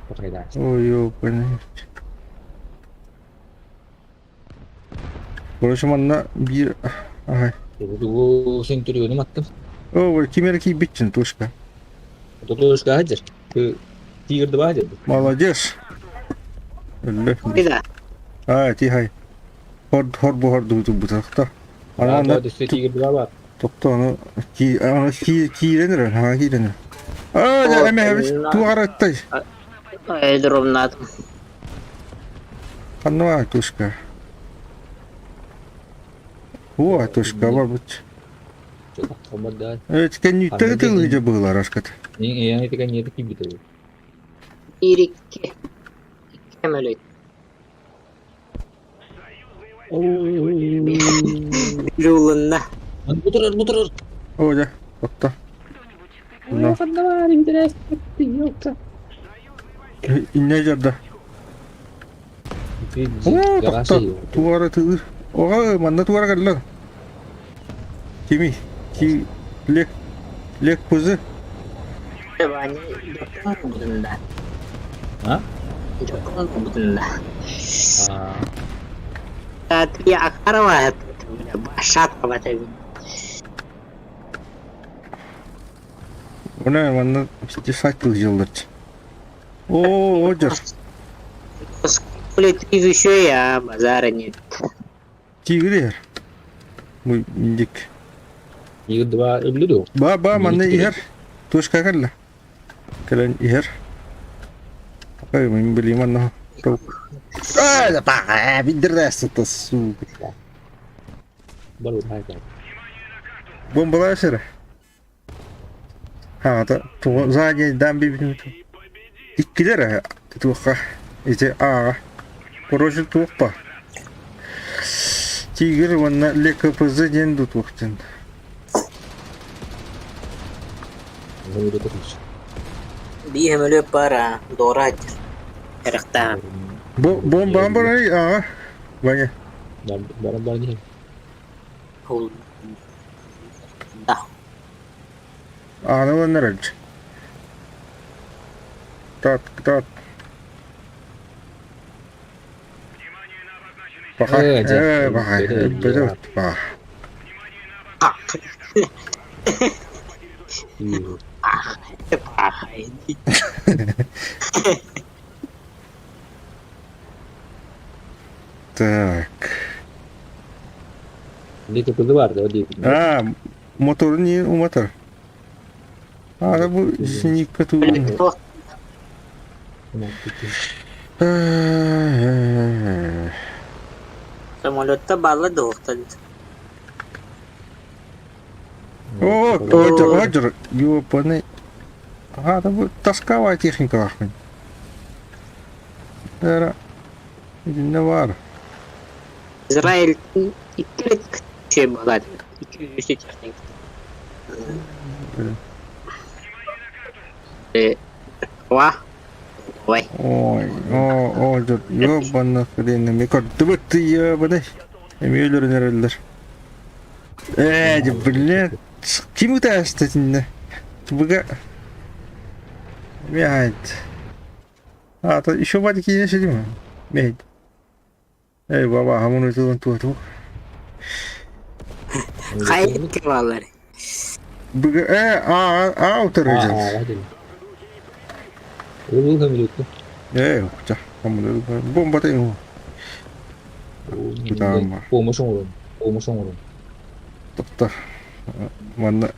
Pakai das. Ой, ёпаный. Короче, манна бир... Ага. Dulu senturi ini makan. О, кимера кибитчин, тушка. Terus gak aja. Ke tiga dua aja. Молодец. Ле. Бида. Тихай. Хор дуту бутакта. Ada Ана di tiga dua бар. топта аны киренер, ага киренер. Я эме туараттай. Айдромнат. Анна тушка. О, тушка, бабуч. Coba coba dah. Это не ты где была, Рашкат? Yang itu kan itu gitu. Ирикке. Кемелет. Жулынна. Muter. О, да, топта. Ну, Давай, интерес. инне жада. О, топта. Туара ты. Ого, манна туара галла. Кими, лек пузы. Бани жокон будында. А? Жокон будында. А. Tapi akar wah basat apa tadi. Ona манна стисакл жылдырч. О, ожер. Kulit еще ya базара нет. Тигрер. Мой индик. Tiga dua dulu. Ба, манна ихер. Тушка галла. Калан ихер. Ой, мы были манна. Да па, видресто сука. Baru aja. Бомбала сера. Та то заге дамби бит. Иккилер туха. Эти Короче, тухпа. Тигр ванна лека позаден тут вахтен. Baru udah terus. Dia melu para doraj. Erakta. Бомба амбарай, Ваня. Barang-barang ini. Hul. Да. Ну вон радж. Так. Пахай. Берет. Так. Ini ke keluar tadi. Мотор не у мотор. Да bu синик тут. Самолетта бала доқтал. О, Роджер, ёпаный. Да bu тосковая техника ахмын. Да. Не var. Израиль икки şey болады. 200 техник. Ой. Ой, ёбаный хрен, мне кажется, ты ёбаный. Эмилер нерелдер. Блин, кем ты остаточно? Бога. Мяет. То еще вадики не сидим. Мяет. Баба, хамуну ту. Hayır kivalar. Бога, аутережер. Lu kan milik tu. Pecah. Kamu bom batai mu. Pertama. Pomosong. Topta. Mana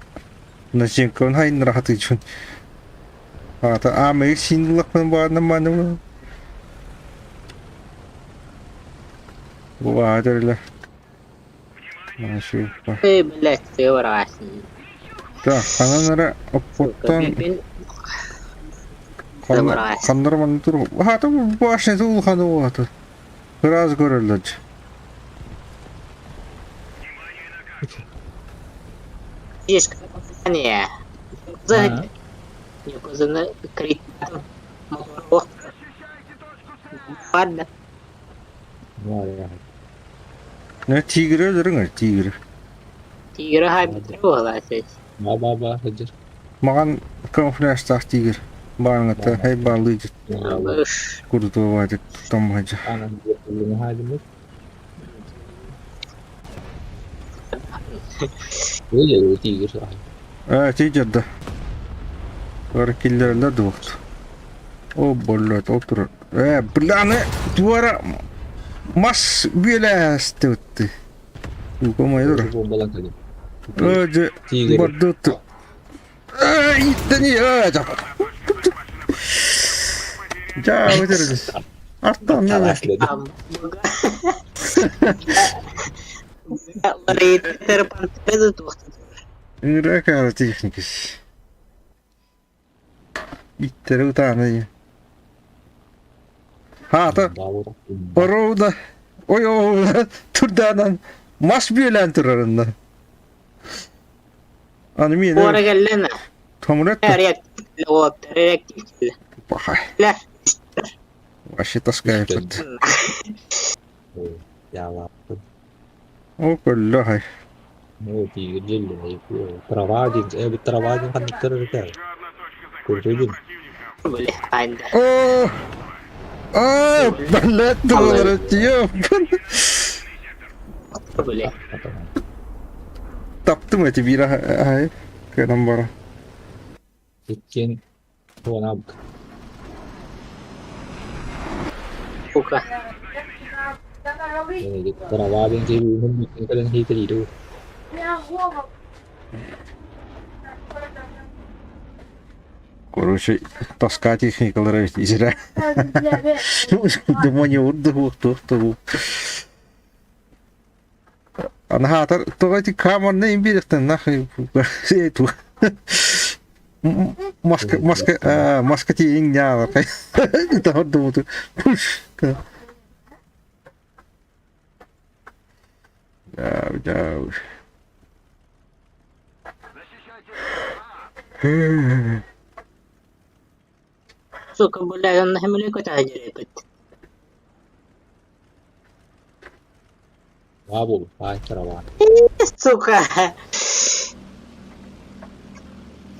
nasi kau hai nerah tu cun. Ta ame sin lakman ba nama. Gua ada lah. Masih. Belas teorasi. Ta, kanan nara opotan. Kanlar mantur. Tu başne tu khanu ata. Biraz görürler. Есть компания. Знаете, я позвонил критикам. Ладно. Ne tigre dereng tigre. Тигра хабит согласен. Ba hajar. Makan kamuflaj tas tigre. Bağırta hay bağlıydı. Üf. Kurdu vardı tutamayacak. Anam yapıldığını halimiz. Böyle tigir. Evet iyice de. Sonra killerler de vakti. O bollat oturur. Bilane duvara mas bile stüttü. Yukamayı dur. Bombalan tabii. Önce Tigir. bardatı. İtten iyi öyle. Ya öderiz. Arttan ne var? Talasladı. Orayı terpantere tuhtun. Rekar teknikis. İttere utanı. Ha ta Bravo. orada o turdanan mas bilentirarında. Anı Bu ara miydi? gellene. Tamuret Reaktif o reaktif. Bahay. La. Başı taskaya yaptı. Ya var. O kollu hay. Ne tigir jelli yapıyor. Travadin. Bu travadin kan terör der. Kurtuldun. Böyle aynı. Oh! Oh! Ballet duvarı diyor. Böyle. Taptım eti bir hay. Kenam bara. Gitken tuana bak. Buka. Ini di travadin ke minum kalian hit itu. Короче, тоска техникалары ижра. Думание урду хухту. Ана хатар тогати камон не имбиртен нахай. Эту. Маска ти ингняла. Это вот думаю. Да. Сука, бля, он нахемли кота хajirepet. Wabu, ay travad. Сука.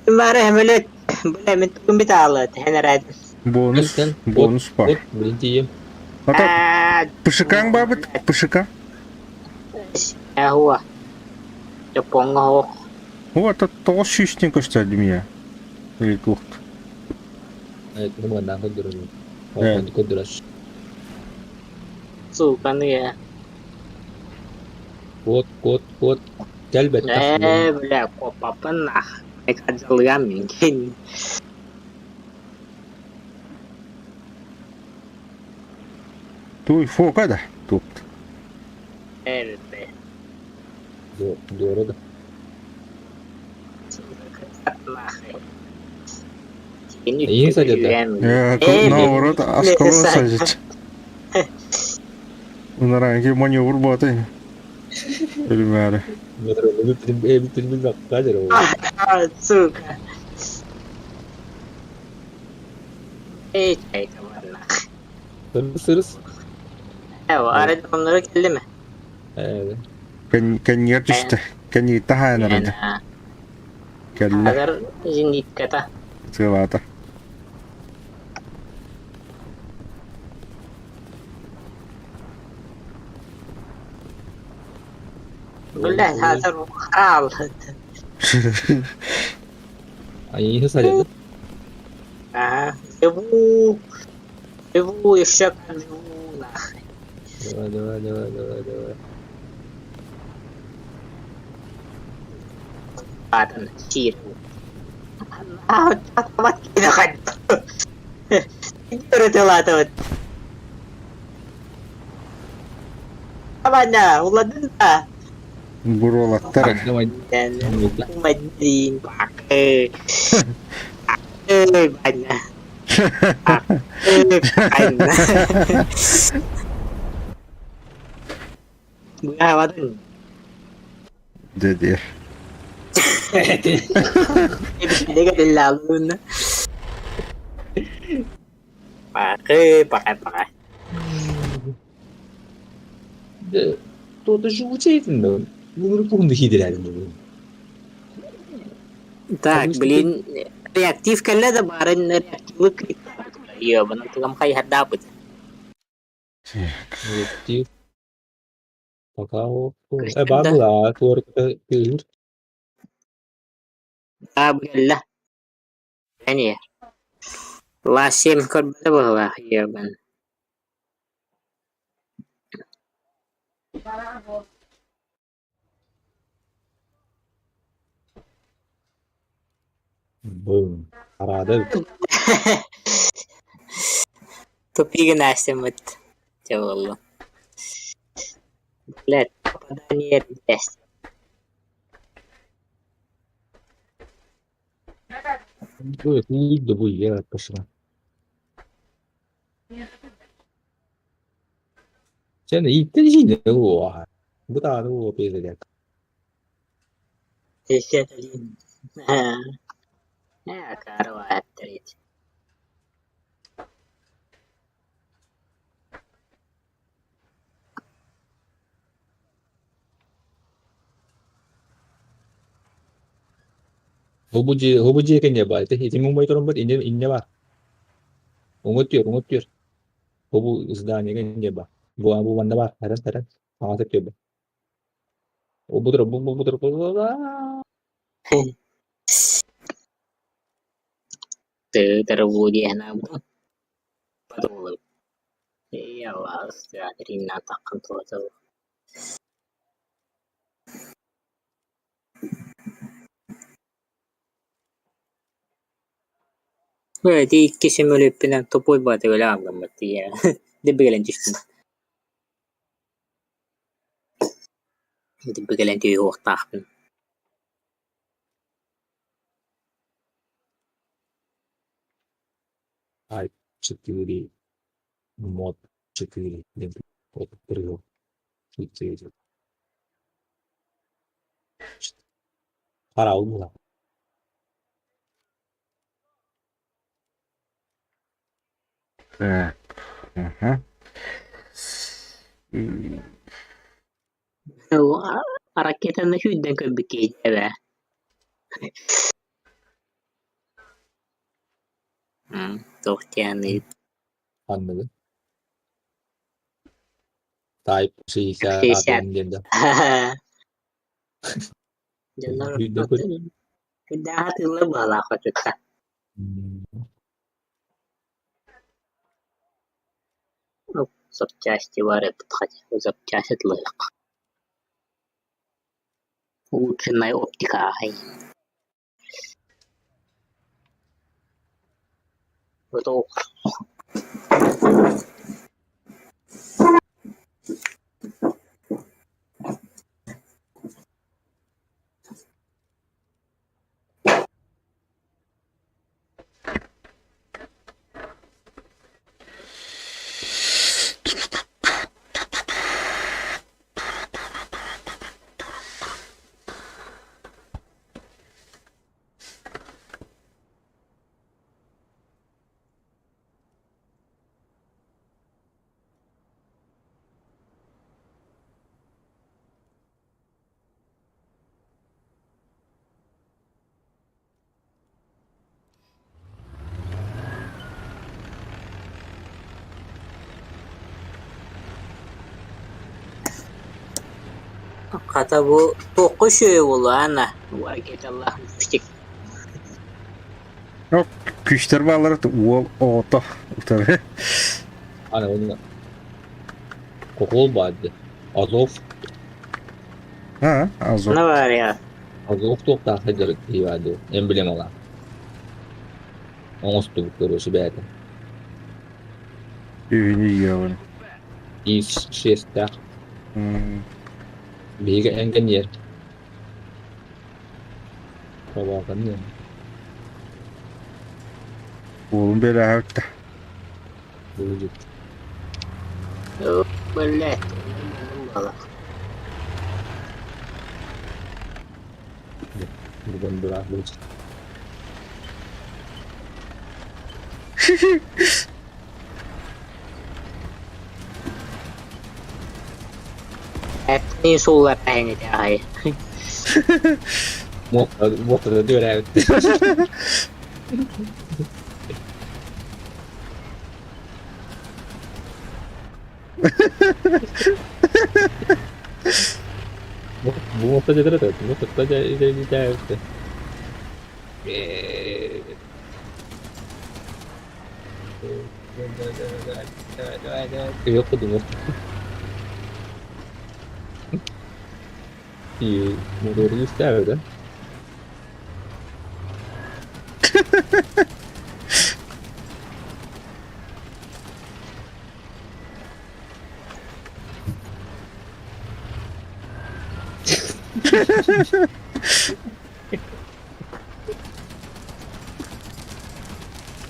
Mara hemlet. Bля, من تكون بتعلت هنا راد. Бонус бар. Birinci Ата пышыкаң бар бит? Пышыка. هو يبونغ هو О, это то шишненько что для меня. Или кухт. Evet, bunu menang ko dulu. Oh, ko dulu. สู้กันเนี่ย Quote. Gelbet. bля, копа панах. Я хотел яминкин. Туй фока да? Тут. Evet. Doğru da. İyi saçma. Наоборот, аскоро сажать. На ранге маневр ботай. Ребята. Bitirdim bak. Kadir o. Сука. Ey çayda valla. Sırız. Arada onlara geldi mi? Evet. Kan işte. Kan tahan arada. Kalla. Agar jinit kata. Sıvata. Billah hazır al. Ay hız aradı. Ebu yaşak nah. Devam. Adan sir. Tamat kita kan. Itu telah tuh. Apa dah? Uladun ta. Buralar. Dan majin pakai. Banyak. Banyak. Bukan apa tuh? Dedi. Dia kan lalu na. Pakai. Todo живучейten da. Bunları bunu hidilerdim. Так, блин, Reaktif kalla da barın reaktiflik iya bana tulam kay hadap. Reaktif. Kakao. Bago lah. Keluar ke Abgalla. Yani ya. Lasim kod bahwa iya ban. boom. Arada. Topiga nasimut. Ya Allah. لا قدانية بس Bu iyi de bu ya başına. Sen de iyi de şimdi o. Bu da o böyle. الشتلين كاروات تريد Hobuji kan ya ba ita hiti mun bai toron ba inne ba. Ungut tiyor. Hobu zdanie kan ya ba. Bu wanda ba taran. Ama ta ba. O budur. تربودي هنا بدول يا واس قادرين نعتقد توتو دي كيسمو لبنا تبوي باتي ولا عم قمتي دي بقلن تشتم دي بقلن تي هو طاقن Ay 4 mod 4 din perlu itu parau lah. Evet. Hı. هو حركتنا شو بدك بكي هذا توختياني Anladım. Type C sa Sisat. atin din da. Jangan Hindi ko. Tidak itu malah aku cerita. Запчасти варят подходить. Запчасти лык. Улучшенная оптика. Готов. Kata bu tokuş yolu ana. Vakit Allah müstik. Yok, güçler bağları o da tabii. Ana onu kokol baddi. Azov Ha, az o. Ne var ya? tok da hajar iyadi. Emblem olan. Onstu bu kurusu bäde. Ünü yiyor. Is şesta biga engen yer. Kawakan ya. Oğlum böyle hayatta. Bujuk. Yok böyle. Malah. Buradan bırakmış. Ini solar ini dia. Motor da diyor evet. Bu motor jadi rata, bu motor jadi jauh. Yok tuh. Iya, motornya istilah kan?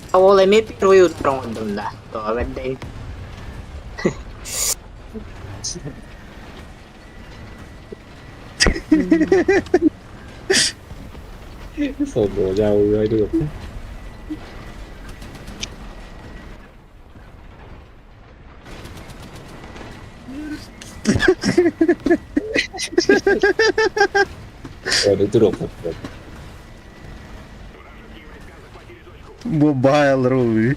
Awalnya may pero yun trong doon na. To agad din. Sobrang jauh ya itu. Oh, itu robot. Mobile Ruby.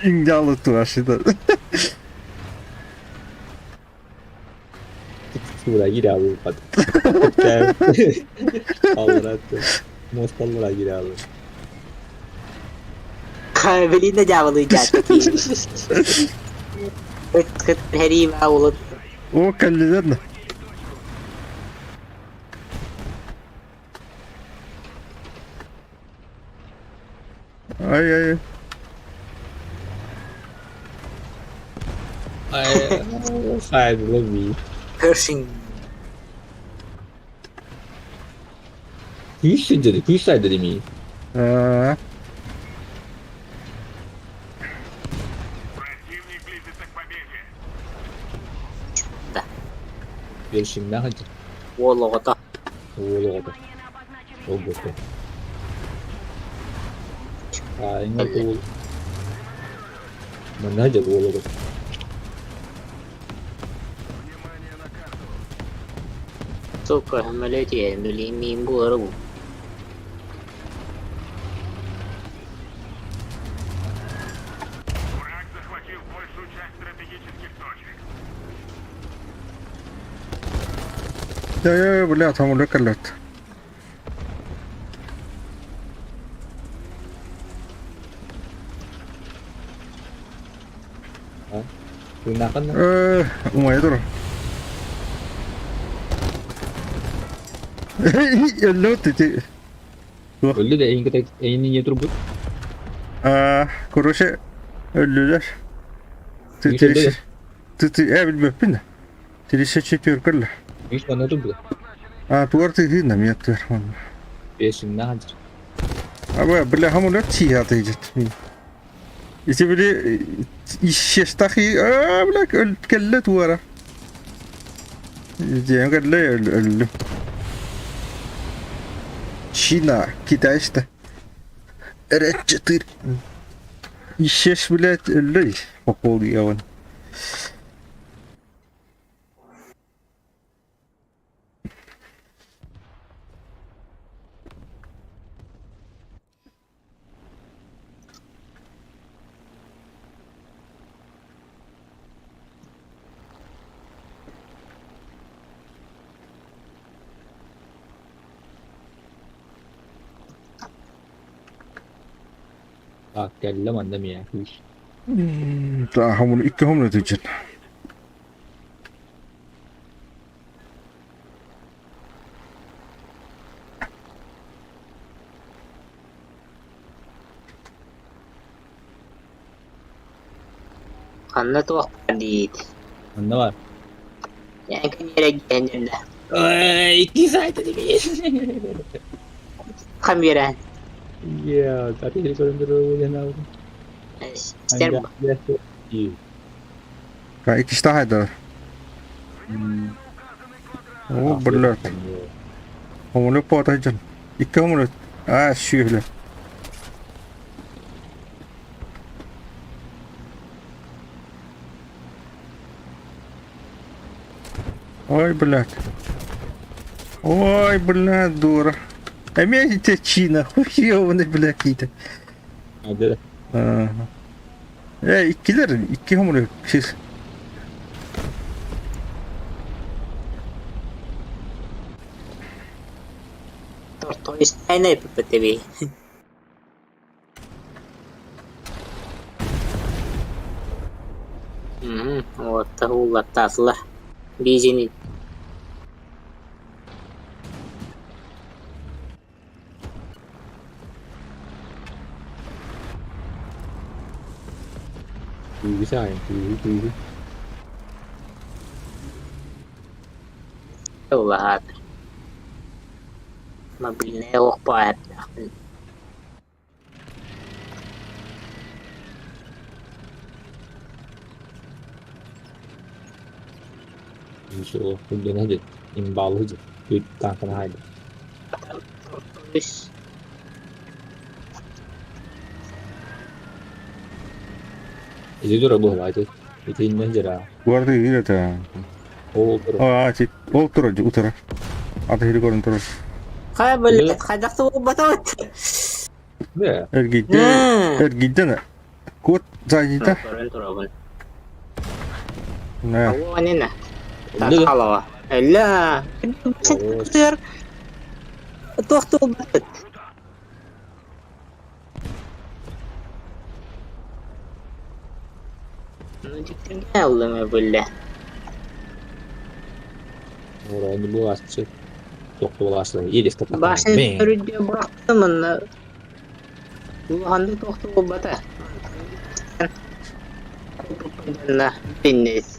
İncalı tıraşıdır. Lagi dah aku pat. Allah tuh. Mostal lagi dah aku. Beli na javalı jatı ki. Kıt heri va olup. O kalliler ne? Ay ay ay. Sai lebih. Pershing. Kuis aja dari mi. Противник близится к победе. Gelişimden hadi. Wolo to. Oğlu oldu. O botu. Ingat oğlu. Mana aja oğlu oldu. Сука, самолете били мим гору. Враг захватил большую часть стратегических точек. Ya ya bля, там уже колет. Gunakan na. Umaya dur. Hello titi. Öldü de en iyi turbut. Kuruşa öldüler. Hiç öldü de. Bilmem ne. Tirişe çekiyor kırla. Hiç bana turbut. Tuvar titi nam yatıyor. Gelişimden hadi. Ama bля hamurlar çiğ atayacak. İşte böyle işestahi bля kelle tuvara. Diyen kelle öldü. Çin'a, Kitay işte. Evet çıtır. İşeş bile öldü. Okul yavan. Kelle mandam ya. Daha hamur iki hamur edecek. Kanna to pandit. Mana var? Yang kanyera ganyan na. İki saat tadi. Kamera. Iya, tapi dari kolam terus yang tahu. Ster Iya. Ka iki daha da. O bля. Hamur pot edecek. İki hamur. Şöyle. Ой, блядь. Ой, блядь, дура. Имейте чина, хуёвный, блядь, какие-то. Hadi. İki hamuru siz. То есть тайная ППТВ. Вот тагула тазла. Бизини. Güzel. Güzel. Ладно. Мобильная охпает. Nişo. Bugün hadi. İmbalı hadi. Bir tane hadi. То есть İyi dur bu hadi. İtin ne jara. Bu arada iyi de. O dur. Açık. Otur utara. Atı koyun tur. Хай, блядь, хадахты болбатат. Ne? Ergide ne? Kod zayita. Туран турабын. Ne? Ого, нена. Өлі. Халава. Ля. Тер. Тоқты болбатат. Ну, диктен geldim böyle. Orada bu açısı. Çok da başladı. İyi de kapatma. Başını körüde bıraktım onu. Bu handa toқты болбата. Ne dinleyiz.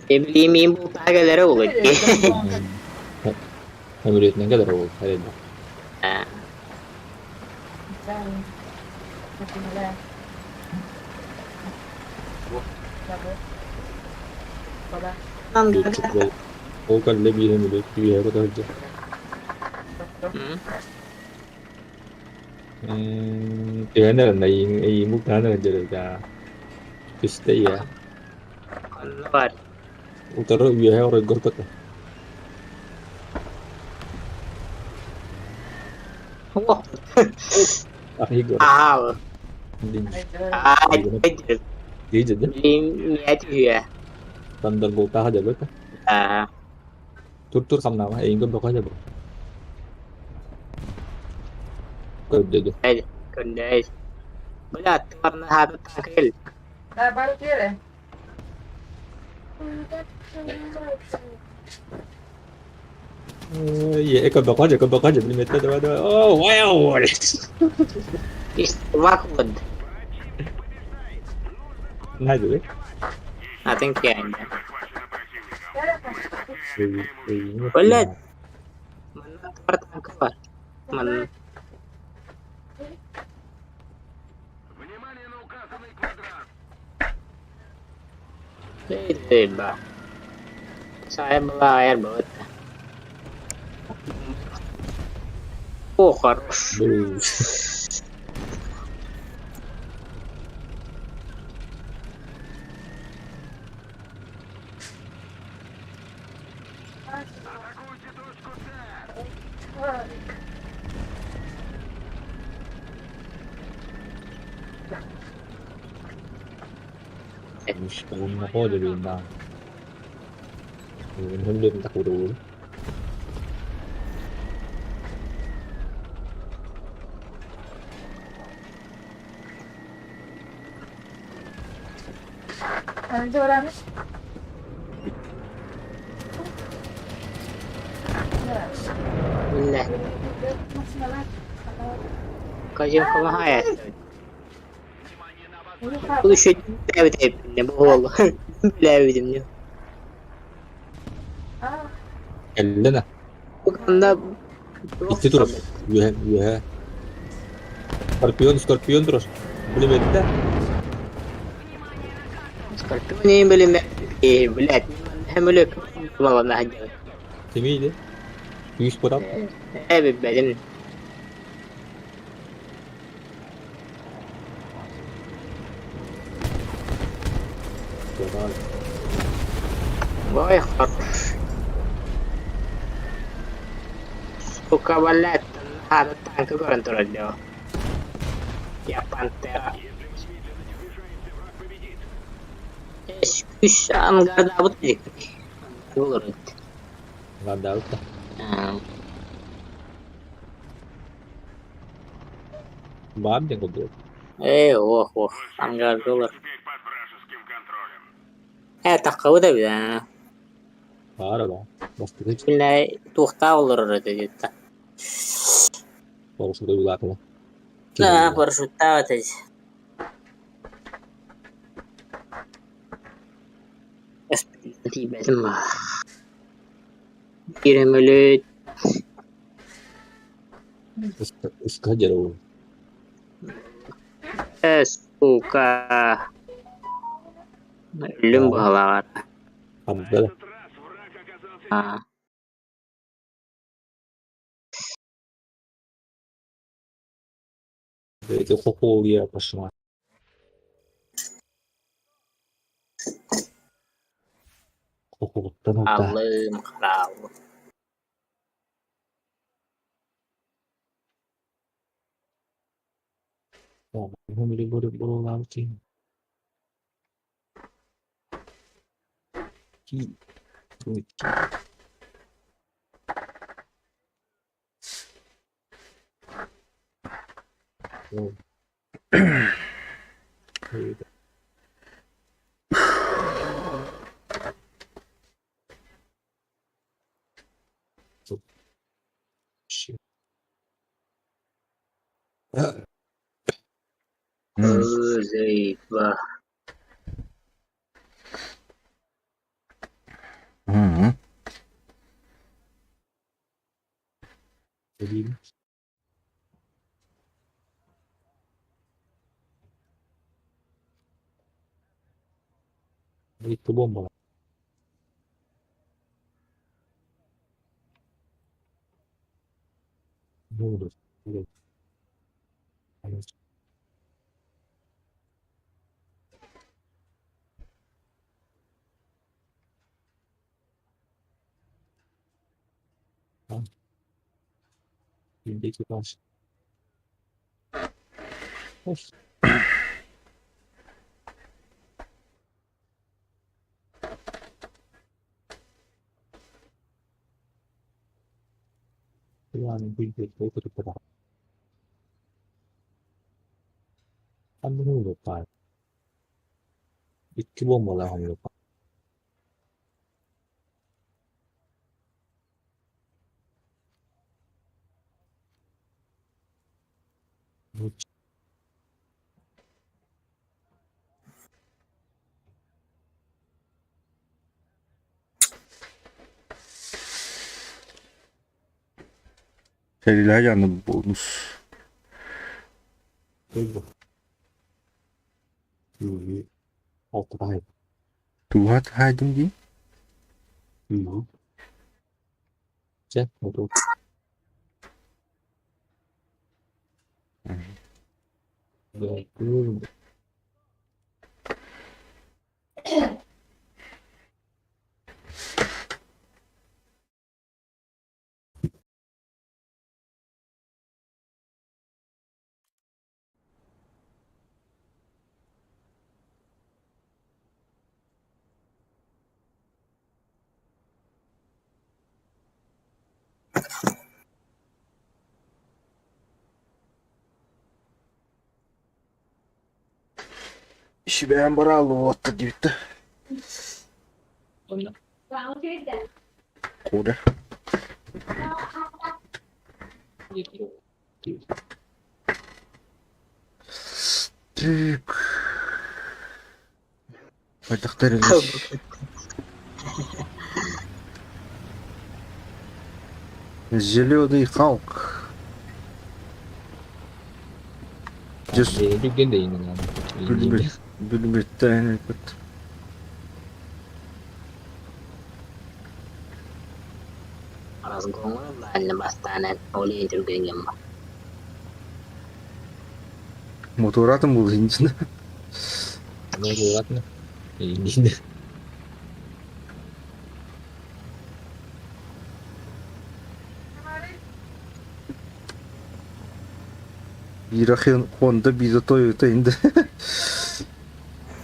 Ne bileyim ben bu tagelere olur ki. Ömrüyet ne kadar oldu? Hadi. Ha. Tam Bir çok bol. O kalle bir hem de bir yere kadar önce. Değerler iyi muhtemelen önce ya. İşte ya. Ne var? Utarı üye oraya gorkat. Oh. Ahi gor. Aha. Din. Hayır. İyi cidden. Benim niyet hüye. Bandar bolta aja bak. Aha. Tur kam nama ingin bak aja bak. Kerja. Hadi. Kondis. Belat karena habis tangkil. Ya kebak aja beli meter ada. Oh wow. İşte vakfud. Nah itu. Nothing yani. Захвачено противником. Belat. Mana tempat tangkil var? Mana? Внимание на указанный квадрат. Tiba. Saya belayar banget. Oh, harus. Атакуйте точку С. Mش cũng nó có được điện nào. Mình không lên tắc đủ. Önce öğrenmiş. Nah, kajim kemahaya. Bu şey evet ne bu oldu. Bilemedim ne. Elle nè. Bu konuda Itu terus. Ya. Scorpion terus. Beli meter. Scorpion bölüm bilet hem öyle vallahi hacı. Semiydi. 100 podam. Evet benim. Ой, хорош. Сука, блядь, надо танка контроль делать. Я пантера. Üç angarda bu dedik. Olur. Nggak ada udah. Баб dia gue. Oh, angarda olur. Теперь под вражеским контролем. Tak kau da bir tane. Parah bang. Pasti itu Billahi tuhta olur dedi. kalau sudah ulah tuh. Nah, paraşütte ateş. Tibedim var. Giremeli. Suka aja loh. Suka. Ölüm bağlar. Ada lah. Этот раз враг оказался Ha. Itu koko dia pas semua. Koko tenang dah. Allah'ım kral. Oh, mau milih buru-buru langsung. Ki. Oh. Gitu. Shit. Zeyba. Jadi itu bom bang. Udah. Ini kita pas. Yang bikin itu terperah. Kan lupa. Itu bom malah lupa. Seriler yandı bonus. Itu. Ini auto terakhir. Tuhat haydım değil. Ini. Cek auto. Itu. İşi beğen bana aldı o attı gitti. Kore. Тик. Айтақтарыңыз. Зеленый Халк. Dia juga deh ini kan. Ini. Бюльбеттен этот. Разгон ben bastane olay indirgengem. Motor atım buldu içinde. Mau buat nih. Ini deh. Irak'ın Honda bir de Toyota indi.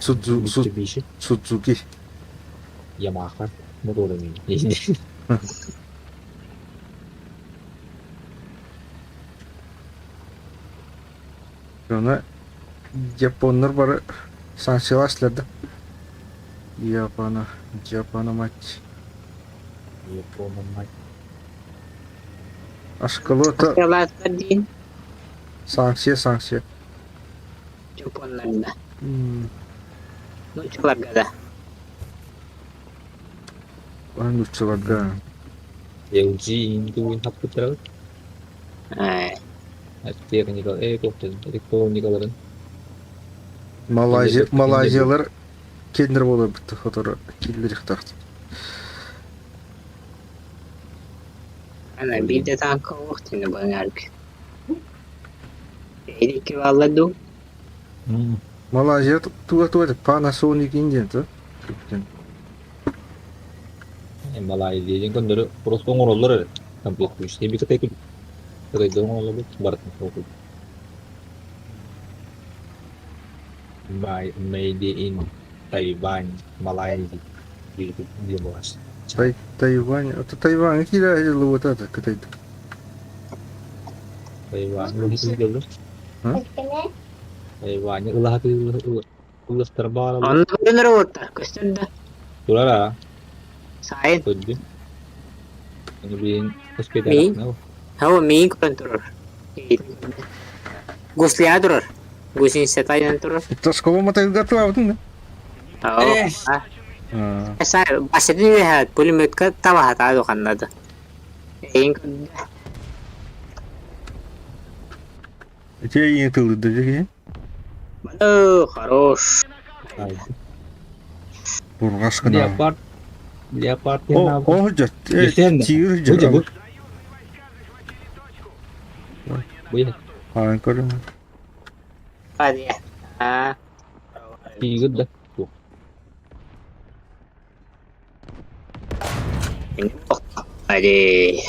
Mitsubishi, Suzuki. Yamaha. Bu da olabilir. Sonra Japonlar bari sanksiyon başladı. Japon'a maç. Yaponlar. Aşkalota Aşağılarda değil. sanksiyon. Japonlarda. Hmm. Nuçlarga. Ben uçularga. LG itu hapus terus. Teknikal elektronikların Malazyalar kendileri olur bitti fotoğraf. Killeri taktı. Ana bir de tanka vaktini banark. Elik valladı. Malazya tua Panasonic ince. Malay diyecek kan dari prosong roller sampai kuis dia bisa ikut terus dong roller barat okul made in Taiwan Malaysia gitu dia bahas Taiwan. Taiwan kira aja lu buat apa kita itu. Taiwan lu itu dulu Hah? Taiwannya ulah ulah terbal Onda kadar orta. Kıstırdı. ulah Sayın. tuh ini bin sepeda Mi? no Hava miyin kurun durur. Gusliya durur. Gusin setaydan durur. Terus kau mau tahu gak tuh apa tuh? Saya bahsedin bir hayat. Pulimötka tava hata dokanladı. Eyin kurun. Şey yıkıldı dedi. Хорош. Burgas kena. Leopard Oh hujat. Geçen de. Ciğer Hoca hujat. bu. Bu ya. Harika değil mi? Hadi ya. Ha. İyi gıda. Bu. Hadi.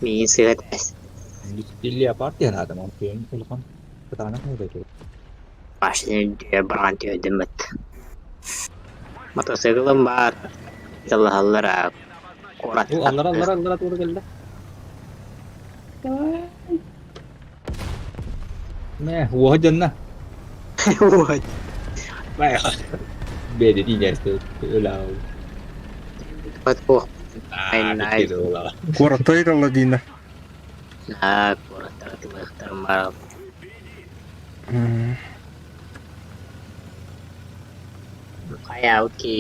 Miyin sıhhat. Di Leopard ya ada mau film itu kan ketahanan udah gitu. Başını diye branti ödemet. Motosikletim var. Allah Allah. Korat. Oh Allah tuh geldi. Nah, wah jannah. Baik. Beda di itu ulah. Betul. Ay. Ulah. Kuratay da ladina. Nah, korat termal. Kayak oke.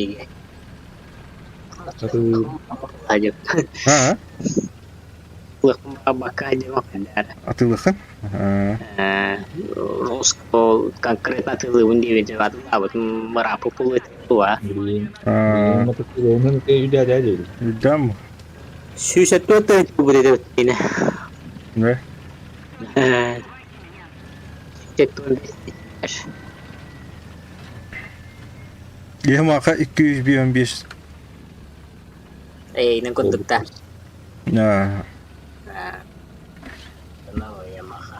Satu Aja. Ha? Buat bakal aja makan darah. Atılıkın. Rosko kan kereta tuh undi itu atau abad merapu puluh tua. beli motor turun itu udah ada aja. Udah mı? Susah tuh itu berarti ini. Ne? Itu Yamaha 215. nang kontak. Ya. Kenapa Yamaha?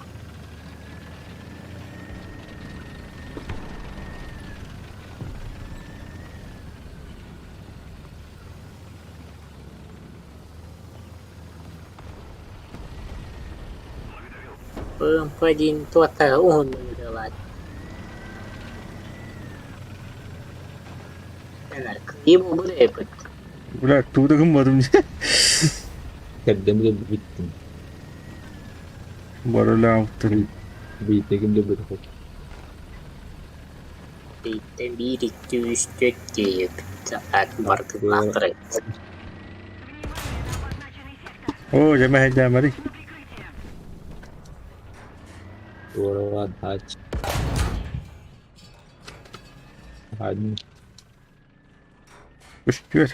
Perempuan tua tahun berjalan. Enak, ibu boleh ikut. Ulan tuğda kımmadım. Kadang dia bitti. Baru lautun. Bitti kan dia berapa. Kita birik düştük diye saat martılar. Oh, jamaah jamari. Orang haji. Haji. Üstüyor.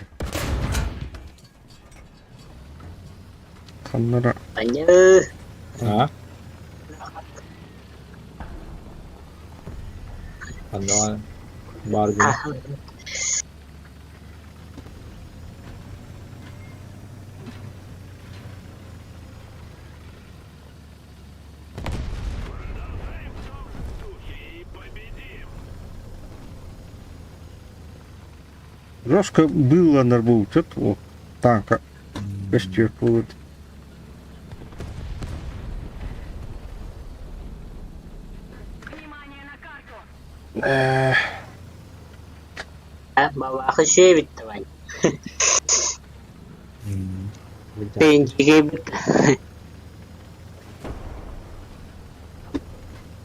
Kanlara. Hanya Hah? Ano bargain. Жестко было на будет, о, танка. Костюк будет. Балаха şey bitti ben. Пенчиге bitti.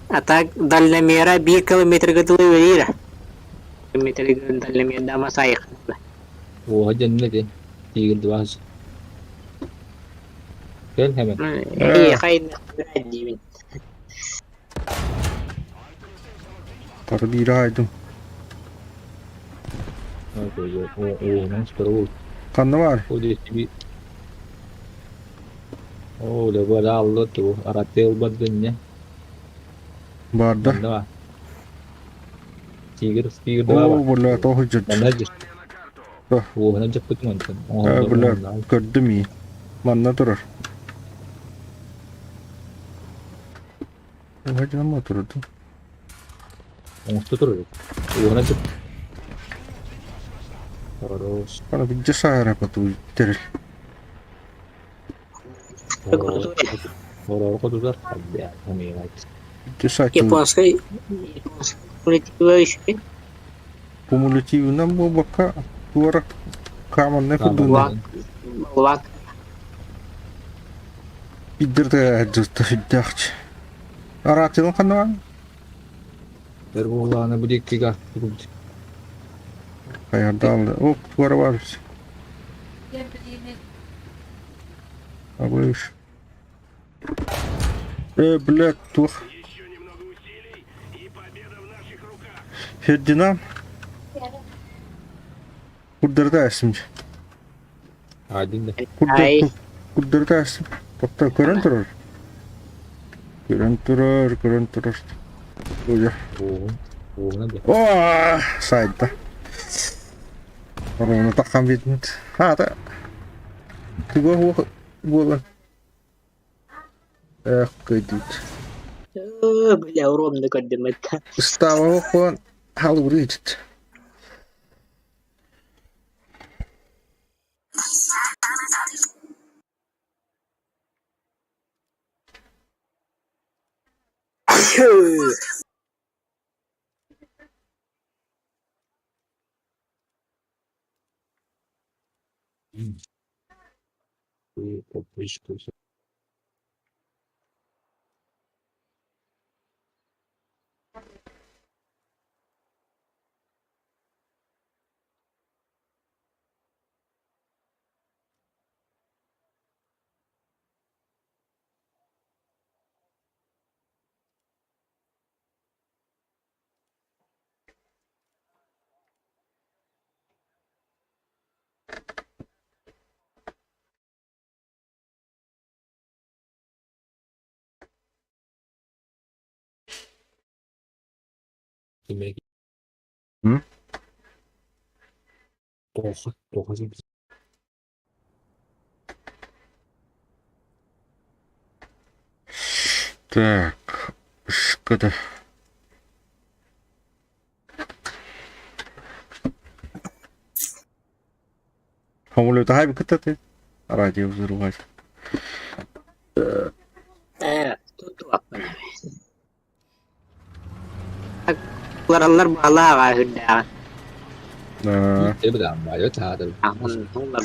А так дальномера 1 километр готовы верира. Километр дальномер дама саяк. Oha cennet. Tigil duası. Gel hemen. İyi hayır ne Para bir aydım. Nasıl para Kanı var. O da bir Oh, udah gua download tuh Aratel badannya. Barda. Mana wah? Speaker Oo, böyle tohu cüt. Mana aja? Oh, ne cepet mantan. Oh, Böyle gördüm iyi. Manna durur. Hadi ama oturdu. Monster tuh. Oh, ne cepet. Terus. Bana bir cesaret yapatı terir. Orang kok tuh ya, kami like. Cesaret. Японской кумулятивы еще. Кумулятивно bu baka dua kaman ne kudu. Лак. Bidir de justa hiddaç. Aratilin kanı var. Berbola ne bu dik tiga. Kayak dal. Oh, dua var. Abi iş. Блядь, тух. Еще немного усилий, и победа в наших руках. Hedinam. Kudurda esimci. Adin de. Ay. Kudurda esim. Hatta kırın durur. Kırın durur. Uya. Oh, ne de. Oh, sayda. Onu takam bitmedi. Ha da. Bu. Кайдит. Бля, урон накодимет. Става он халурит. Попычку. Demek. Hı? Тоха sih. Так. Шкода. Хамулета хайб кытаты. Радио взрывать. Тут apa namanya? Keluar bala kah sudah. Nah, Itu berambah ya cara. Ahun hular.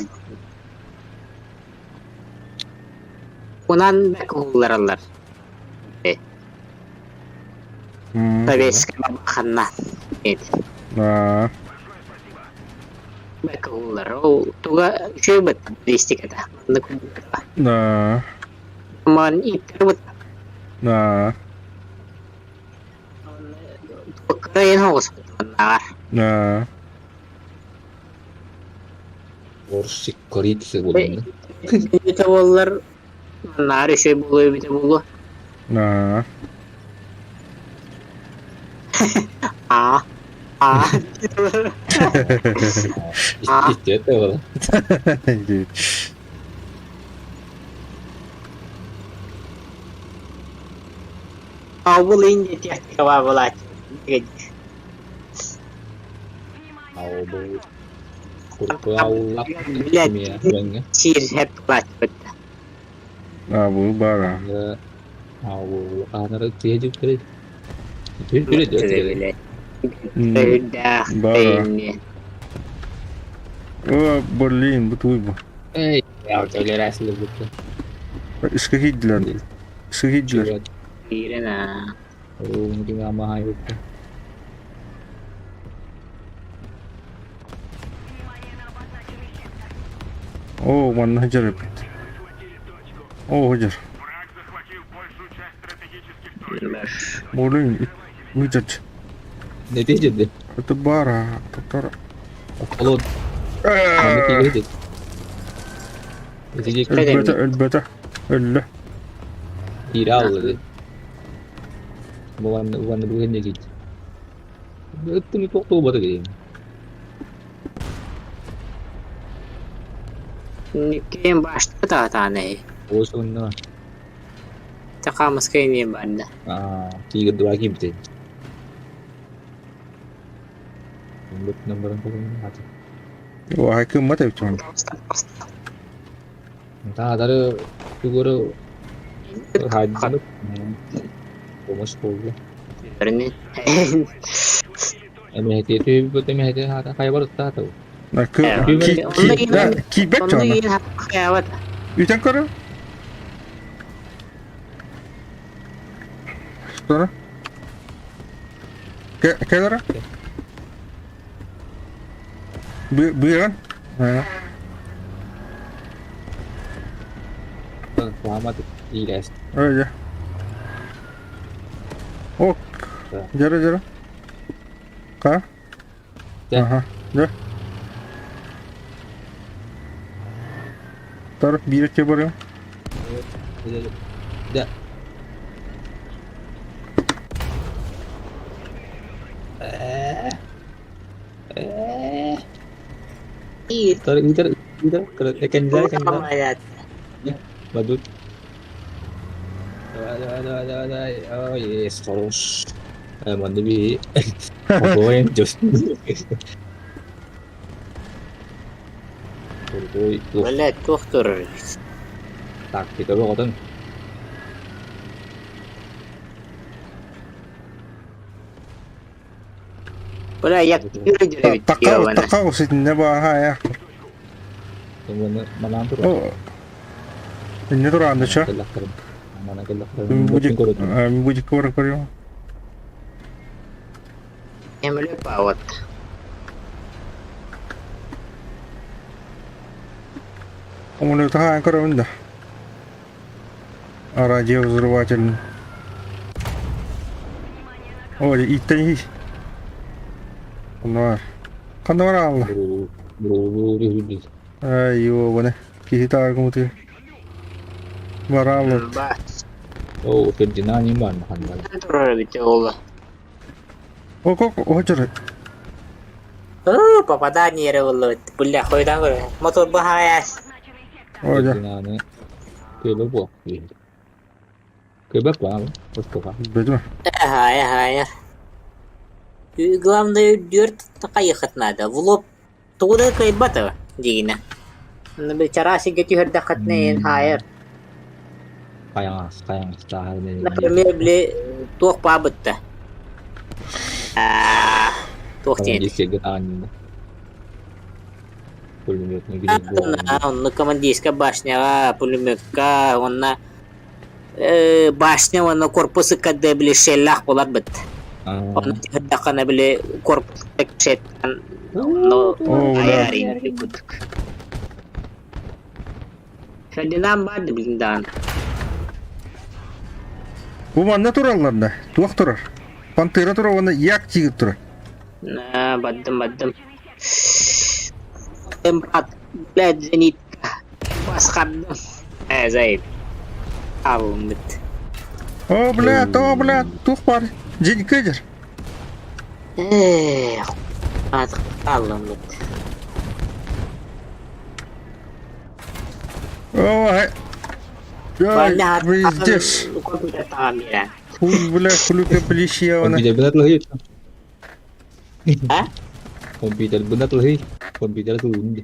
Kunan keluar. Tapi sekarang karena itu. Nah, Keluar. Oh, tuh gak coba listik ada. nah, Teman itu nah, keren harus benar. nah. Orsik korit sebelumnya. Itu bolar menarik sih bulu itu bulu. Nah, Ah. İşte var. Awal ini dia kawabalat. Au bu. Kurtuğallak Bilet. ya benge. Cheers hep kaç bet. Bu bara. Anara tiyecik kere. Tiyecik kere. Bilet. Hmm, Sudah bara. ini. Berlin betul bu. Ya tolerasyon butu. Iska hidler. Iska hidler. Civat. Kira na. Mungkin nggak mahal itu. Mana hajar yapıyor. Hajar. Враг захватил большую часть стратегических точек. Berlin. Hücret. Ne diyecekti? Itu bara. Tatar. Kalau Ahmet iyi diyecek. Diyecek Elbette. Öyle. kira oldu. Bukan bukan diyecek. Itu nih kok tuh baru gitu. Nikim başta da tane. Oh sonra. Takamas kayo niya banda. Tiga dua lagi betul. Lembut nomor yang paling mati. Wah, itu mata itu. Entah ada juga haji. Komas kola. Ini. Itu betul ada kayak baru tahu. Nah, kibet Onu canım. yine kıyafet. Üten karı. Sonra. Kenara. Buyurun. Ha. Selamat IS. Öyle. Ok. Jara. Ka? Ya. Aha. Ya. Taruh bir ke barıyor. Ya. Iya. Ntar kalau ikan Kamayat. badut. Ada. Oh yes, terus. Mandi bi. Pokoknya jos. Wala doktor. Tak kita lo kotan. Wala yak yürü jere bitiyor bana. Takao ne bahaya. Mana tuh? Ne dur anda ça? Kelak keren. Mana kelak keren. Bujuk kor koruyor. Emre pawat. Onu tahan koruyor da. Aracı взрыватель. Ой, итэн. Bunlar. Kanlar Allah. Bro. Ayo, bana. Kita kemudian. Baralım. Bas. Oh, kerjanya mana handal. Doktor bitiyor. Hajar. Попадание было. Бля, хуй такой. Мотор bahayas. Hajar. Kerjanya. Kebab buah. Kebab apa? Apa? Betul. Ая. И главное, дёрт поехать надо. В лоб. Туда кайбата, Дина. На бечараси гетюхер дахатнeen хайер. Kayak setahun ini. Например, бля, тух пабытта. Тух Kalau тень. di segitan. Пулеметный гриб. Он на командирская башня, пулеметка, он на башня, он на корпусы, когда, бля, шеллах была быт. Он на бля, корпус, так шет, но аяри, бутк. Шадинам бады, блин, дан. Bu manda turarlar. Tuak turar. Pantera turar, onu yak çigit turar. Баддым. Темпат, блядь, зенитка. Басхаддым. Зайд. Алмыт. Блядь, тух бар. Жень кедер. Алмыт. Ой. Я здесь. Компьютер там, я. Блядь, кулюка плещея, Oh, она. tidak benar loh itu. А? Komputer bener tuh sih. Komputer tuh ini.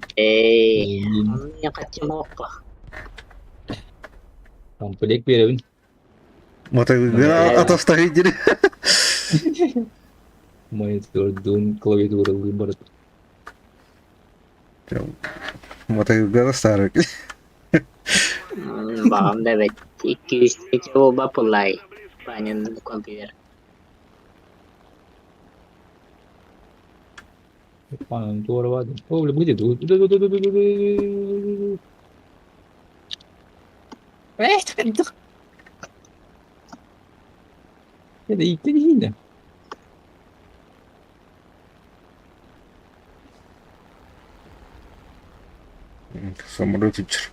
yang kacau moko. Sampai dek biar Mata gara atas tahi jadi. main turun kalau itu udah baru. Mata gara starak. Bakam da bet. 200 coba pulai. Banyak komputer. Pan tuh orang ada. Oh, boleh begitu tuh. Cakap. Ada ikan di sini. Самолет вечер.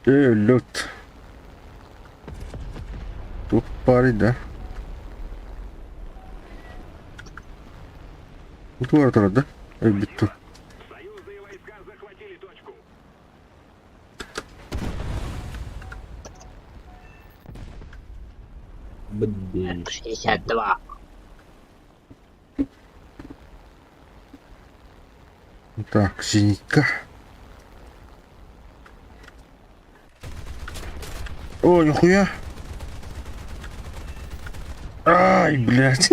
Лед. Тут парень, да? Тут ворота, да? Биту. Союзные войска захватили точку. Бедный. 62. Так, зенитка. О, нихуя. Ай, блядь.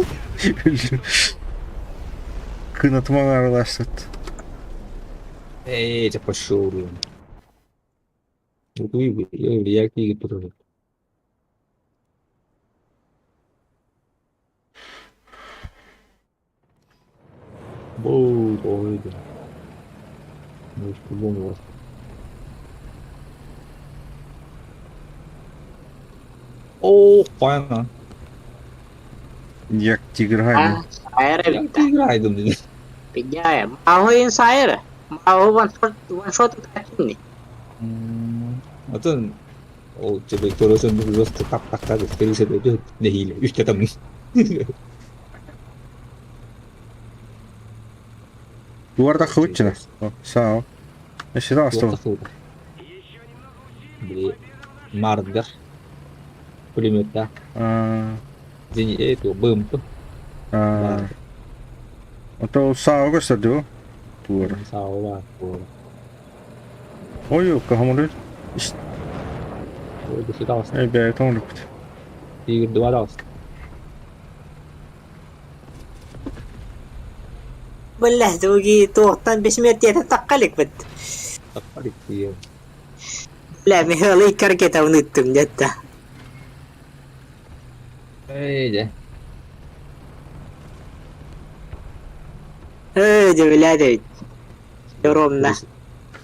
Кынатман аралашты. Это пошел. Вот вы, я книги потом. Боу, ой, да. Ну, по-любому вас. О, понятно. Як тигр гайный. Saya Я играю, думаю. Pijaya. Mau yang saya. Mau one shot ini. А то, о, тебе 떨어져 просто так 가서 때리서 되죠. 내일 이렇게 там. Дуарда хвычина. Сао. Я считал, что... Блин. Мардер. Пулемет, да. Извини, это бым. А то Сао что Дуар. Саула. Ой, кахамуры. Ой, до свидания. Эй, бля, это он любит. Игорь догадался. Belah tu tuh 500 meter takalik bet. Так, парик, Belah mehal ikar kita unuttum jata. эй, да. Belah tu. Doromna.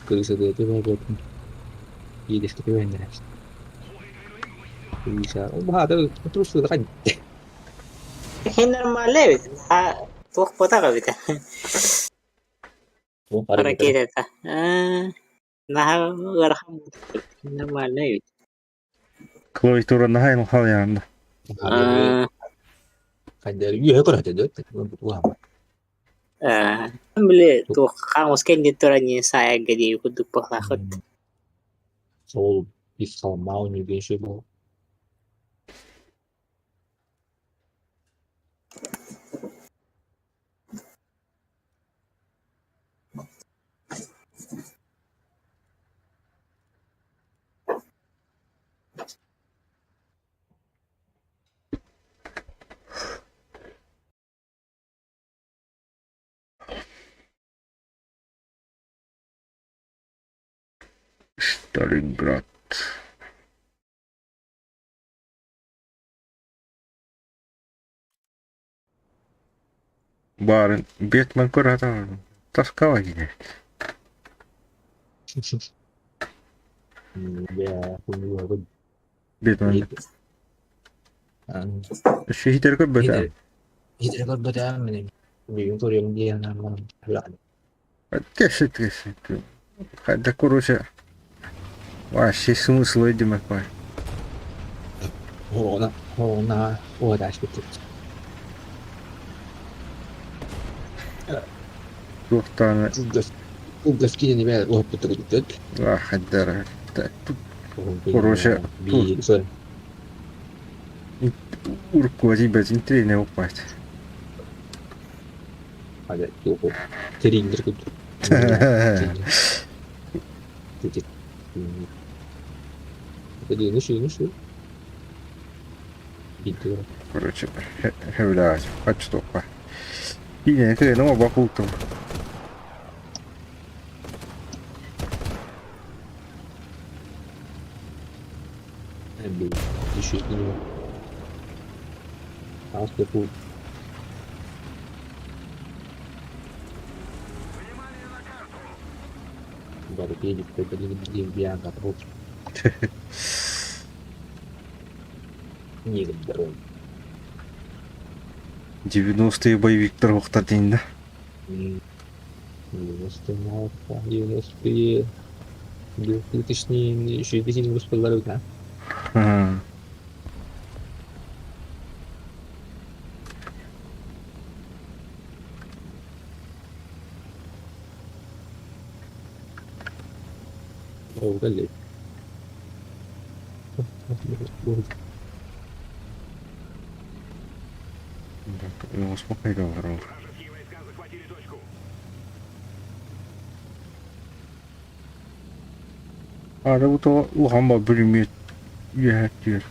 Крыса, да, ты вот едешь, ты нравишься. Крыса. Багато, просто ходить. Hin normal bet. Tuh kota ka bet. Para kita ta. Nah, garham. Normal bet. Клавиатура на хайну халянда. Ada iya kan ada dot. Wah. Beli tuh kamus kan diturunnya saya gede kudu takut. Sol bisa mau nih sih. Сталинград. Барын Бетмен көрәді. Тасқала келеді. Я помню. Бетмен. Шехитер көп бөтә. Itu kan beda mana? Bingung tuh yang dia nama lah. Кешет. Хәдә күрүше. Вообще смысл этим какой. Ona, da işte. Тухтаны. Угас кине бер опыт өтөт. Хәдәр. Короче, bir Урку тебе тренер упасть. ada yo'q. Teringdir kudu. Jadi ini sih. Gitu. Короче, блядь, хоть что па. И не, ты, ну, бахутом. Ambil isu ini. Harus betul. Baru dia tadi dia angkat terus. Ini kan 90-е боевиктер уақытта дейін да. 90-е 2000-ні еще 2000 да? О, дали. Ну, успокойся, второго. Вражеские войска захватили точку. А, да вот ухама пулемет. Ехать.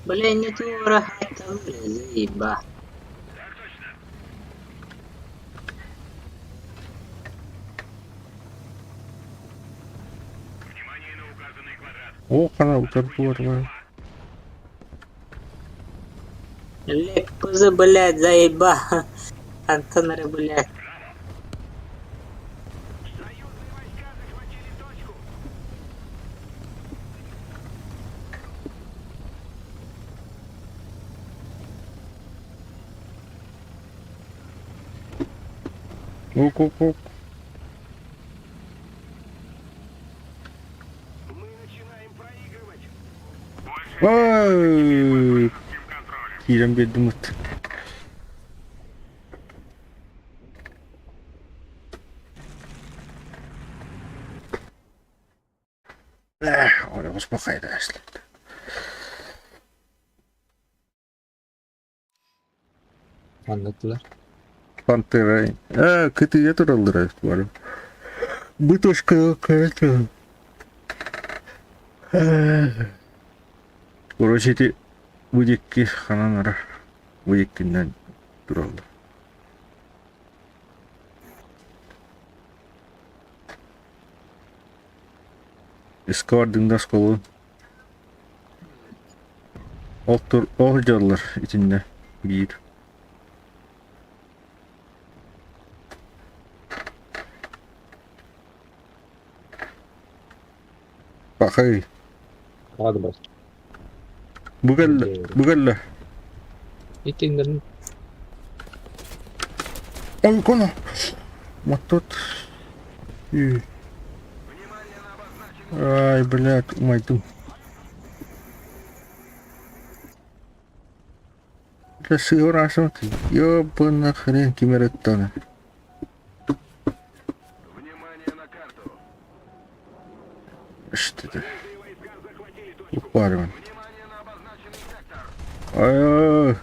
Бля, не дура, это заеба. Так точно. Внимание на указанный квадрат. О, канал торпор. Лекузы, блядь, заеба. Антонары, блядь. Союзные войска захватили точку. Оп. Мы начинаем проигрывать. Ай, Вражеским контролем. кирем бедумут. Oraya uspokojnie jest. Anlattılar. Пантера. Кыты я тоже лырает, говорю. Бытошка какая-то. Короче, эти будекки хананара. Будеккинден туралды. Эсквардың да сколу. Ол жаллар ичинде бир. Бахай. Hadi bas. Бugalla. İttiğinden Ой, кона. Вот тут. Ай, блядь, умайду. Да сыгра, смотри. Ёбана хрен, кимереттана. Внимание на карту. Что это? Союзные войска захватили точку. Упариваем. Внимание на обозначенный сектор. Ай.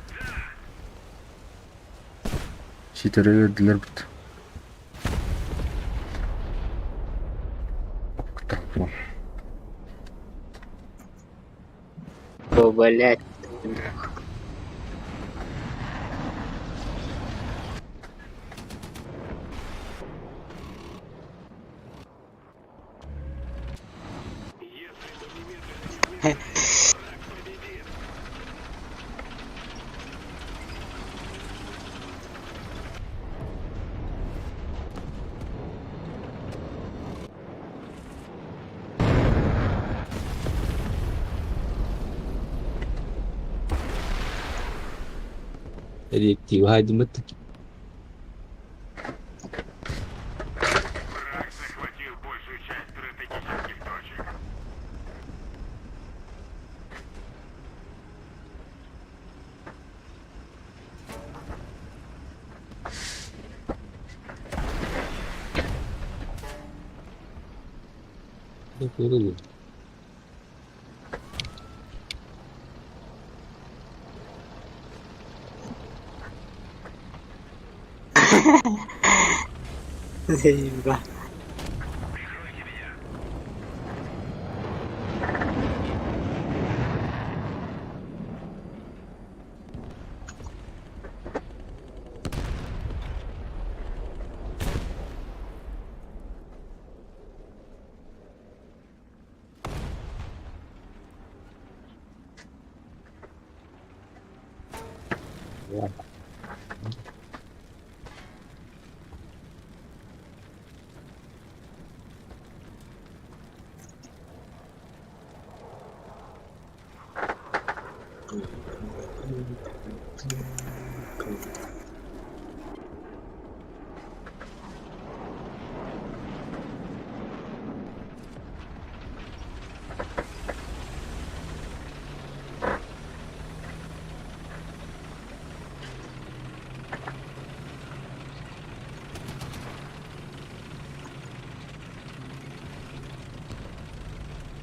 Ситерелердилер бит. Так, вот. О, блядь. Реактив Хадимет. Враг захватил большую часть стратегических точек. Vurulur. Eyvah.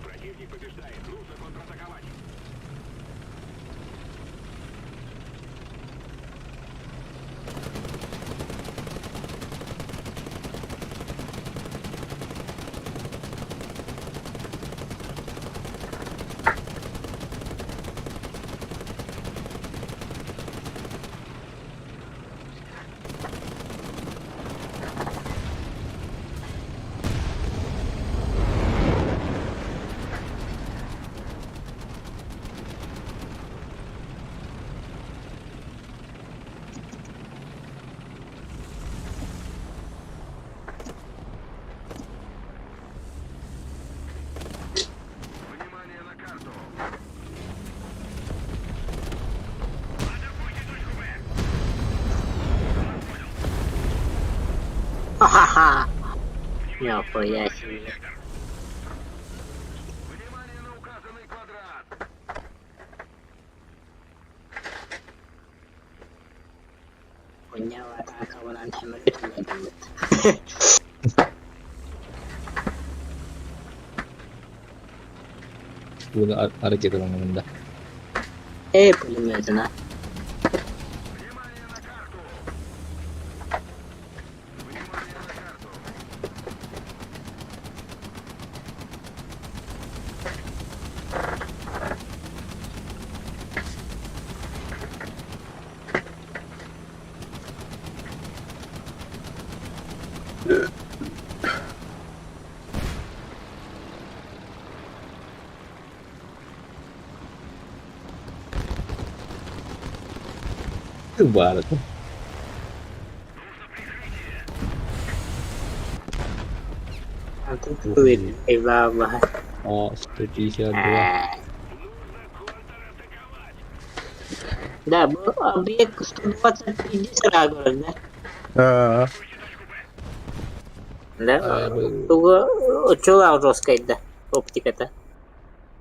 Противник побеждает. Нужно контратаковать. Внимание на карту. Атакуйте точку Б. Ха-ха-ха. Нихуя себе. Внимание на указанный квадрат. Понял, атака вон антимрит. Bunu hareket alanında. Пулеметина. Внимание на карту. Внимание на карту. Var. Антитует. Eyvallah. Aa, 152. Да, был объект 120 сразу, да? Ha. Да? Туга чула жесткая, оптика-то.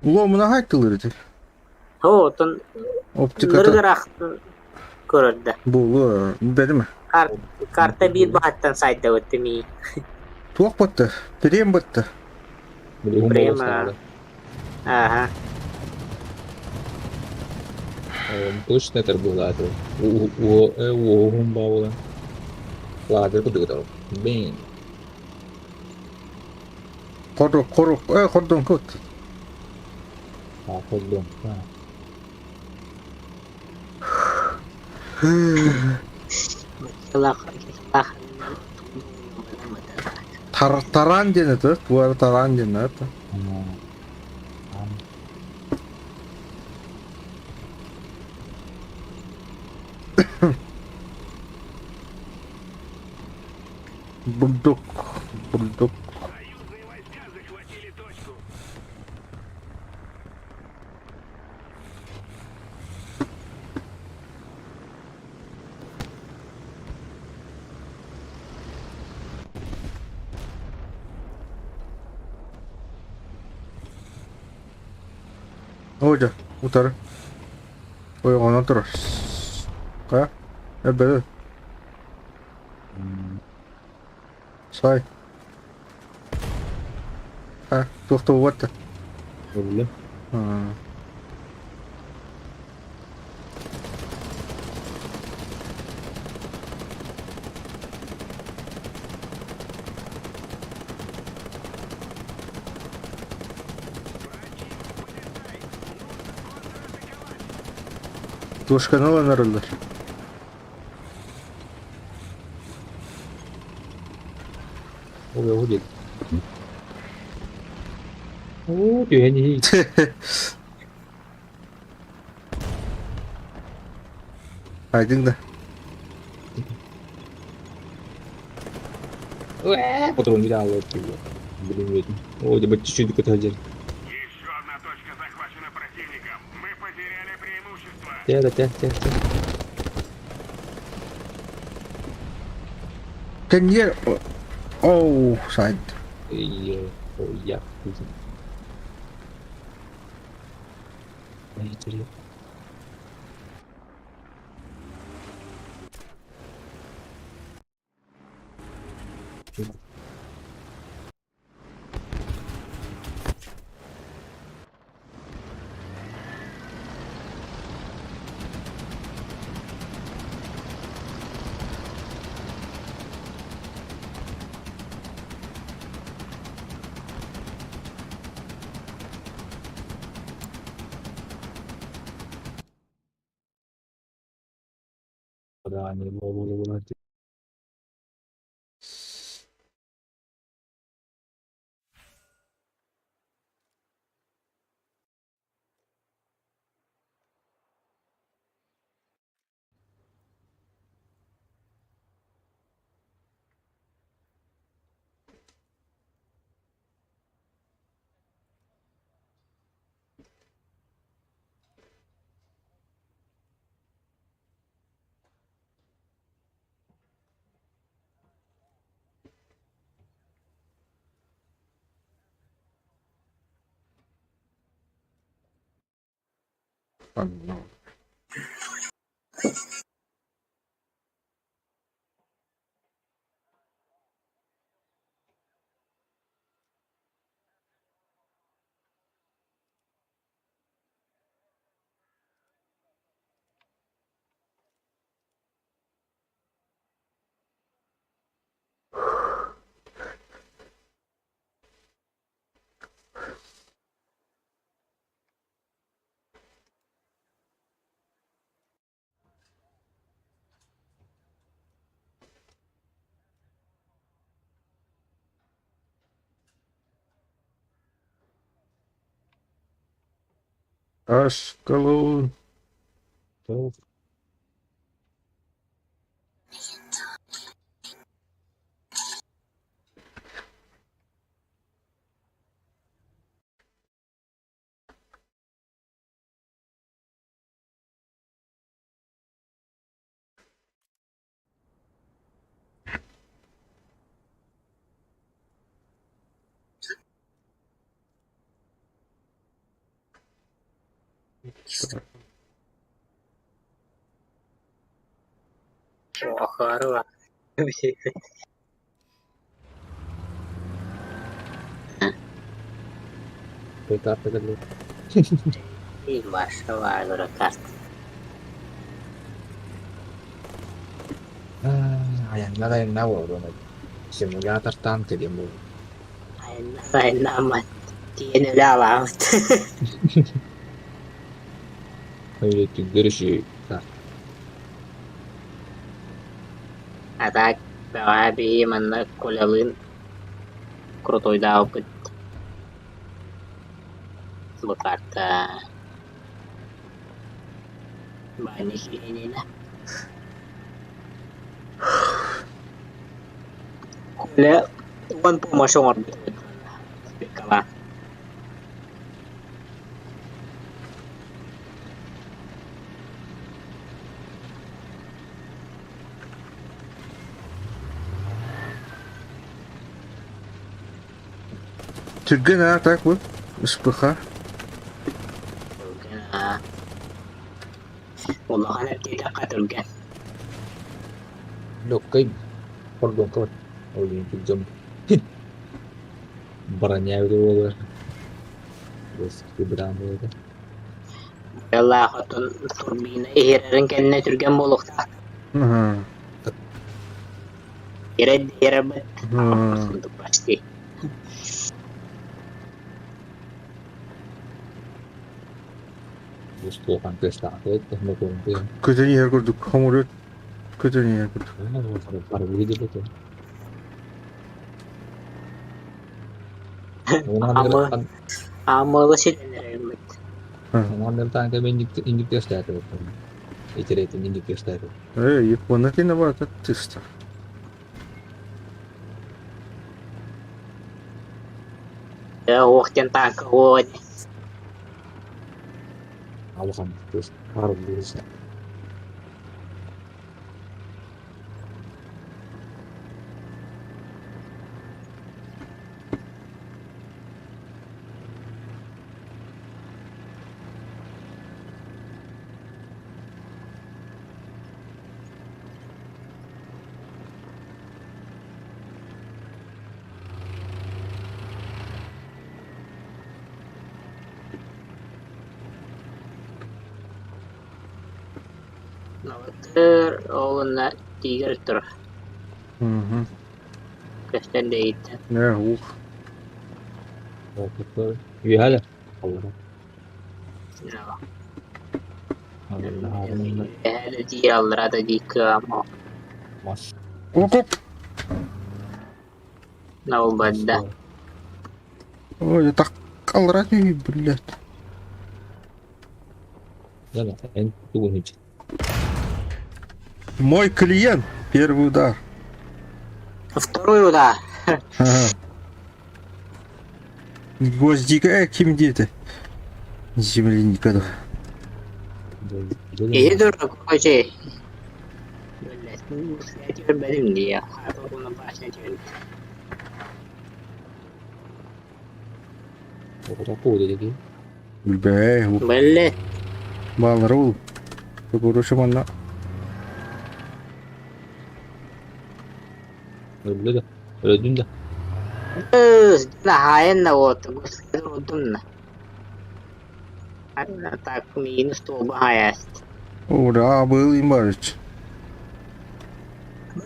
Уломuna haytılır. Вот он Оптиката ныргырақ көрді. bu dedi mi? Карта bir bahаттан сайда өтті ми. Tuğak battı. Pirem battı. Böyle Прямо. Ага. Точно это было. O rumbava. Ladder ku dito. Bem. Koruk. Kordon kut. Pagdong. Taran cennet. Bu arada taran cennet. Bulduk. Союзные войска захватили точку. Hoca, utar. Oy, ona dur. Ha? Böyle. Say. Ha, to'xtab o'tdi. Öyle. Ha. Тушканы оланарылар. Ой, ой, ой, тюени. Айдың да. Патрон не дал, вот, блин, видно. Ой, да бы чуть-чуть катать. Еще одна точка захвачена противником. Мы потеряли преимущество. Тя. Кеньер. Оу, сайд. Ой, я. Интересно. Да, не было. Ашкалон. Охарва. Карта дали. И ваша вагра карта. Ayan na wala na. Simulator tanke di mo. Ay naman. Tiyan nila Ay tigreshi ta. А так, бәғәбі манна колялын крутой да опыт. Бұл карта бәні хиленелі. Коля, он помощь он спекала. Türgün так bu. Ispıha. والله أنا بديت أقتل كان Lokay. Pardon kawan. Oh yung jump. Baranya itu wala. Terus keberang itu. يلا أخذت التوربينة إيه كان نترجم بلغتها Hı. يرد Hı. صندوق pasti Gusto kan prestado, no conté. Kötü yer gördük. Hamuru kötü yer gördük. Para beli gitu. Ona Ama- kan Amalı şeyler elbet. ona tangke indik testado. İçeretin indik testado. Ey, bana ki ne var da testa. Ya waktu tak kawin. Awakan terus harus lurus. Nawater oğluna tiger tur. Hı hı. Kesten deydi. Ne hu. Betul. Iya lah. Allah. Ya. Allah harus Hadi diye alır hadi diye ama. mas. Hop hop. Ne oldu da? Ой, так колрати, блядь. Ya lah, en tuh nih. Мой клиент. Первый удар. Второй удар. Ага. Гвоздика kim dedi? Земляника. İyi dur koca. Böyle diyor benim diye. Artık onun başına diyor. Aku udah jadi. Be, Böyle балары ул. Көрүшү мана. Öyle de. Öyle dün de. hayan na oto. Gusto ko dun na. Ano tak minus to bahayas. Ora был имарыч.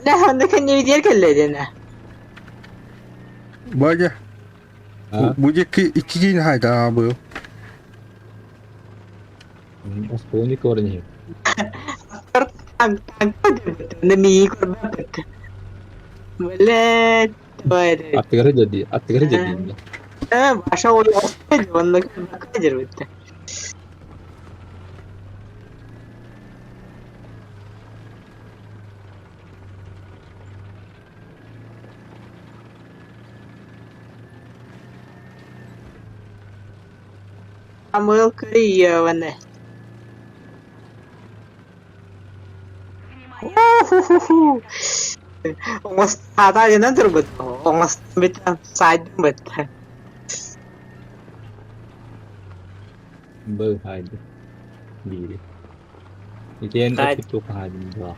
Ne onda kan ne diğer kelle na. Бадя. Ha? Bu iki gün hayda был. Aku ini ke orangnya. Ang nami ko bakit. Wala. Böyle. Akhirnya jadi. Akhirnya jadi. Başa oluyor. Onda bakacağız bitti. Amıl kırıyor bana. Ongus hata jenan terbet. Ongus bitan side bet. Berhadi. Diri. Itu yang Kad- itu kehadiran gua.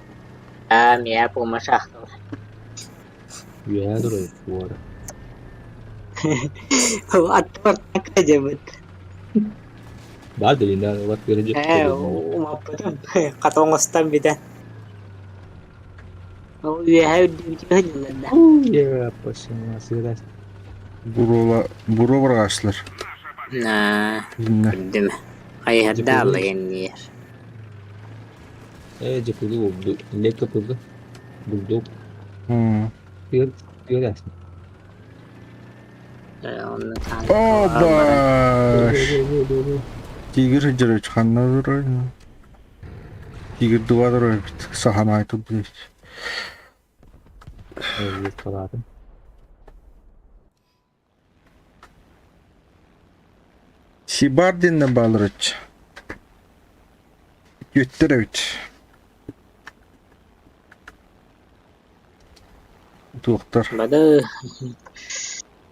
Ya pumasak. Ya terus keluar. Ator aja bet. Bada linda lewat kerja. Umapun. Katongos tam bitan. Oh ya di jalan dah. Ya apa sih masih ras. Buro arkadaşlar. Nah, Dinle. değil mi? Hayır dağla yer. Jadi dulu lek apa? Bulduk. Hı. Dia ras. Onu Oba. Тигр жирэ чаннаар. Тигр дуадаар сахан айтууд блядь. Kaldım. Сибардинне балырыч. Götтеревич. Доктор. Bada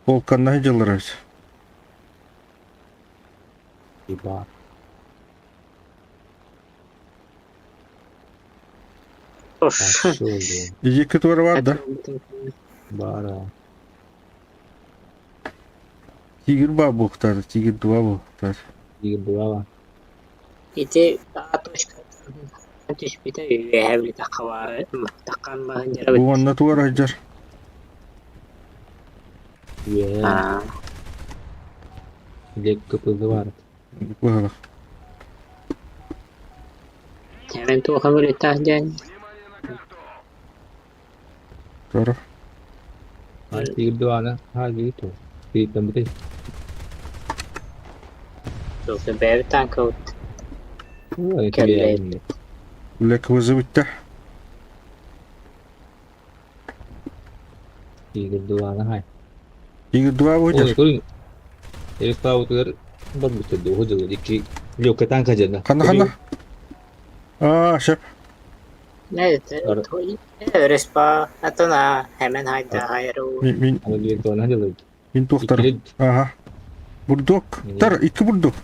Volkan'dan жылырыч. Tiba. hoş. Şöyle. İki tuvarı var da. Bara. Tigir bağ boktar. Tigir dua boktar. Tiga berapa? İti atış atış bita yehevli takwa takkan mahjara Bu anda tuvar hajar. Ya. Ah, Lek ke keluar. Böyle. Hemen tuha böyle tahden. Doğru. Hadi bir duana. Hadi itu. Bir tembe. Yoksa bir tank out. Oh, itu Kelle. ya ini. Lek hızı bitti. Bir duana hai. İyi dua Oh, buyur. itu. Herif tahu tuh bagus tuh dia juga dikit. Lihat ke tangka aja nah. Kana. Aa şef. Evet, Ar- respa atana hemen hayda hayır o. Min Kalau dia tuan aja lagi. tuhtar. İkili Aha. Bulduk. Ini. Tar iki bulduk.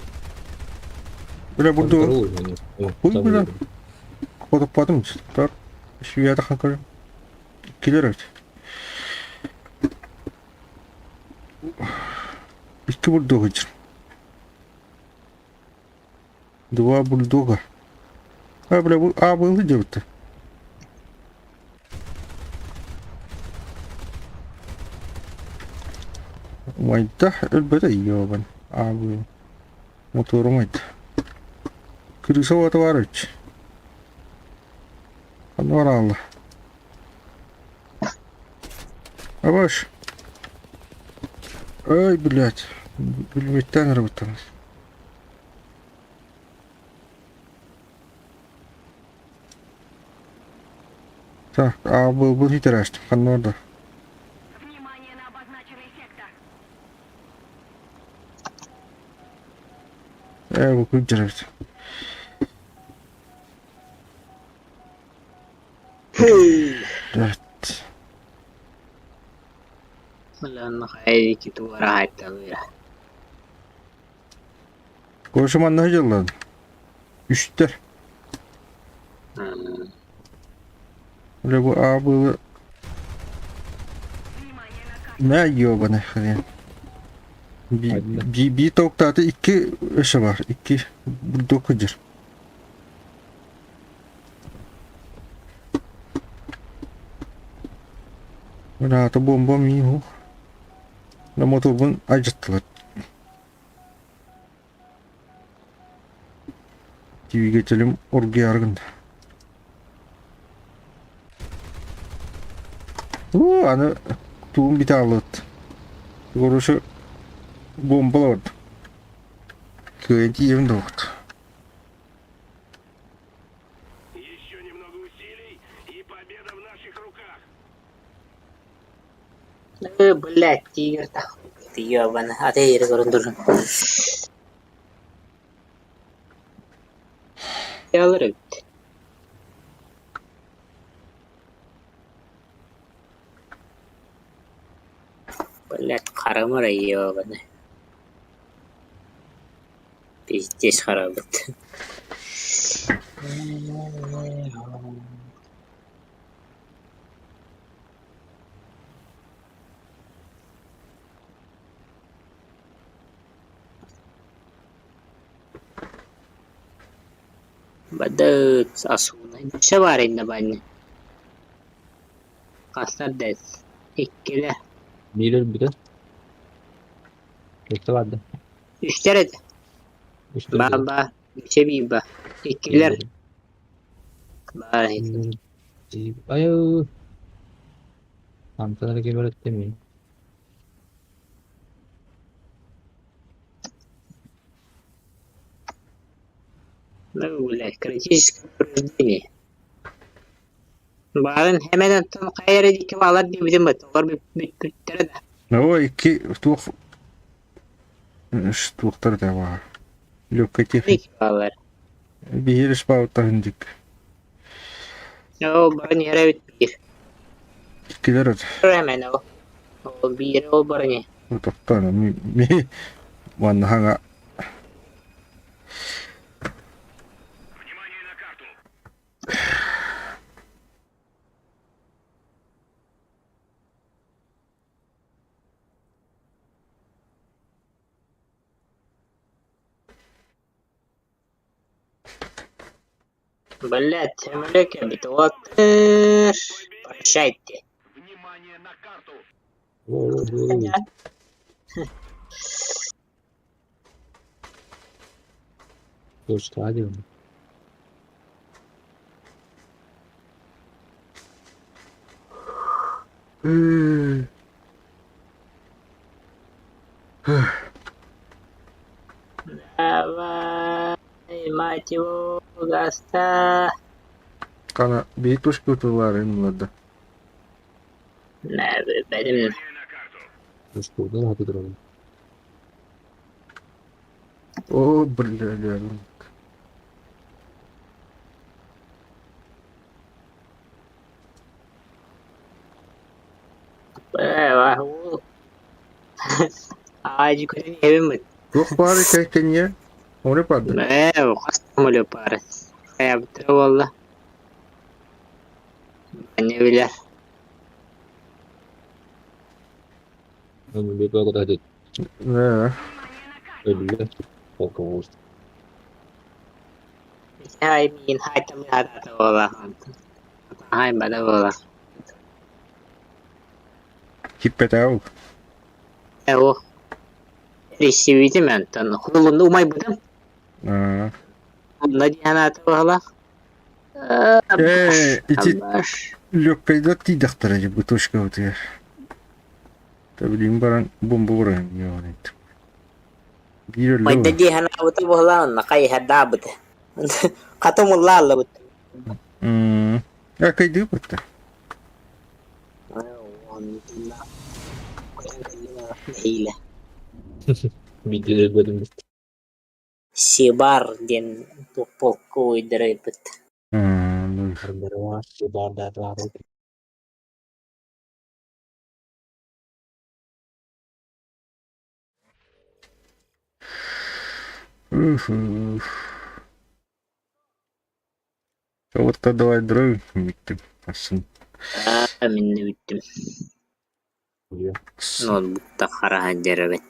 Böyle kontrol bulduk. ini. Oh, Bul sama bilen. dia. Kapadım işte. Tar. Şu yerde kankarım. İkiler evet. İki bulduk için. Dua bulduk. Ha böyle bu hızlıca bitti. Mayda elbette yiyor ben. Abi motorum mayda. Kırıksa vatı var hiç. Kan var Allah. Yavaş. Ay блядь. Bilmekten работаем. Так, а был хитрый, kan orada. Внимание на обозначенный сектор. Bu hıcret. Evet. Lan haydi ki duvara hayda böyle. Koşuman ne hıcırladın? Üşütler. Böyle bu abi Внимание на карту. ne yiyor bana yani? Bir tavukta da iki eşe var. İki bu dokucur. Rahatı bomba mı yiyor? Ne motor bunu acıttılar. TV geçelim oraya argın. Ana tuğum bir tane aldı. Görüşü bombalar. Köyde yerim de yoktu. Еще немного усилий, и победа в наших руках. Блять, тигр так. Ёбана, а ты yeri göründürün. Alırım. Блять, karamara ёбана. Пиздец харабыт. Badet asuna. Şey var indi bana. Kaslar des. İkkile. Mirar bir de. İşte vardı. Üçlere de. İşte Baba. Bir şey bir bak. İkkiler. Bari. Ayo. Antalya'da gibi öğretmeyeyim. Ну, блядь, критическое повреждение. Bazen hemen attım kayar edik bağlar bir bizim batı. Bir bittere de. Ne o iki tuğ... Tuğlar da var. Lokatif. İki bağlar. Bir yeriş bağırta hındık. O barın yere bitmiş. İkiler öde. Hemen o. O bir yere o barın. O taktana mi... Vanna hanga... Внимание на карту. Блядь, темлек битвотер. Прощайте. Внимание на карту. Dur hadi. Давай, мать его, гаста. Kana bir tuş kutular enlerde. Ne benim Terus burada hadi duralım. O brilliant. vah bu. Ağacı kötü evim mi? Yok bari kayten ya. O ne pardı? Ne o kastım oluyor paras. Ya bitir valla. Ben ne bilir. Ama bir kadar hadi Ne? öldüler. Korkmamız. Hay min hay tam hay da valla. Hay bana valla. Hippet av. O. Resiviti men tan. Hulunda umay budum. Aa. Bunda diyanatı valla. İçi lökpeydat değil daktaracı bu tuşka ötüyor. Tabi diyeyim baran bomba vuran yani. Bir öyle May var. da diyanatı valla nakay hada budu. Katumullah Allah budu. Ya kaydı bu da. Hile. Videoları bölümümüz. Sibar din pokok idrapet. Harbi var. Bir bardak var. Вот-то давай дров миттим. Aslında. Min bittim. Diyor. Notebook'ta kara hancerabet.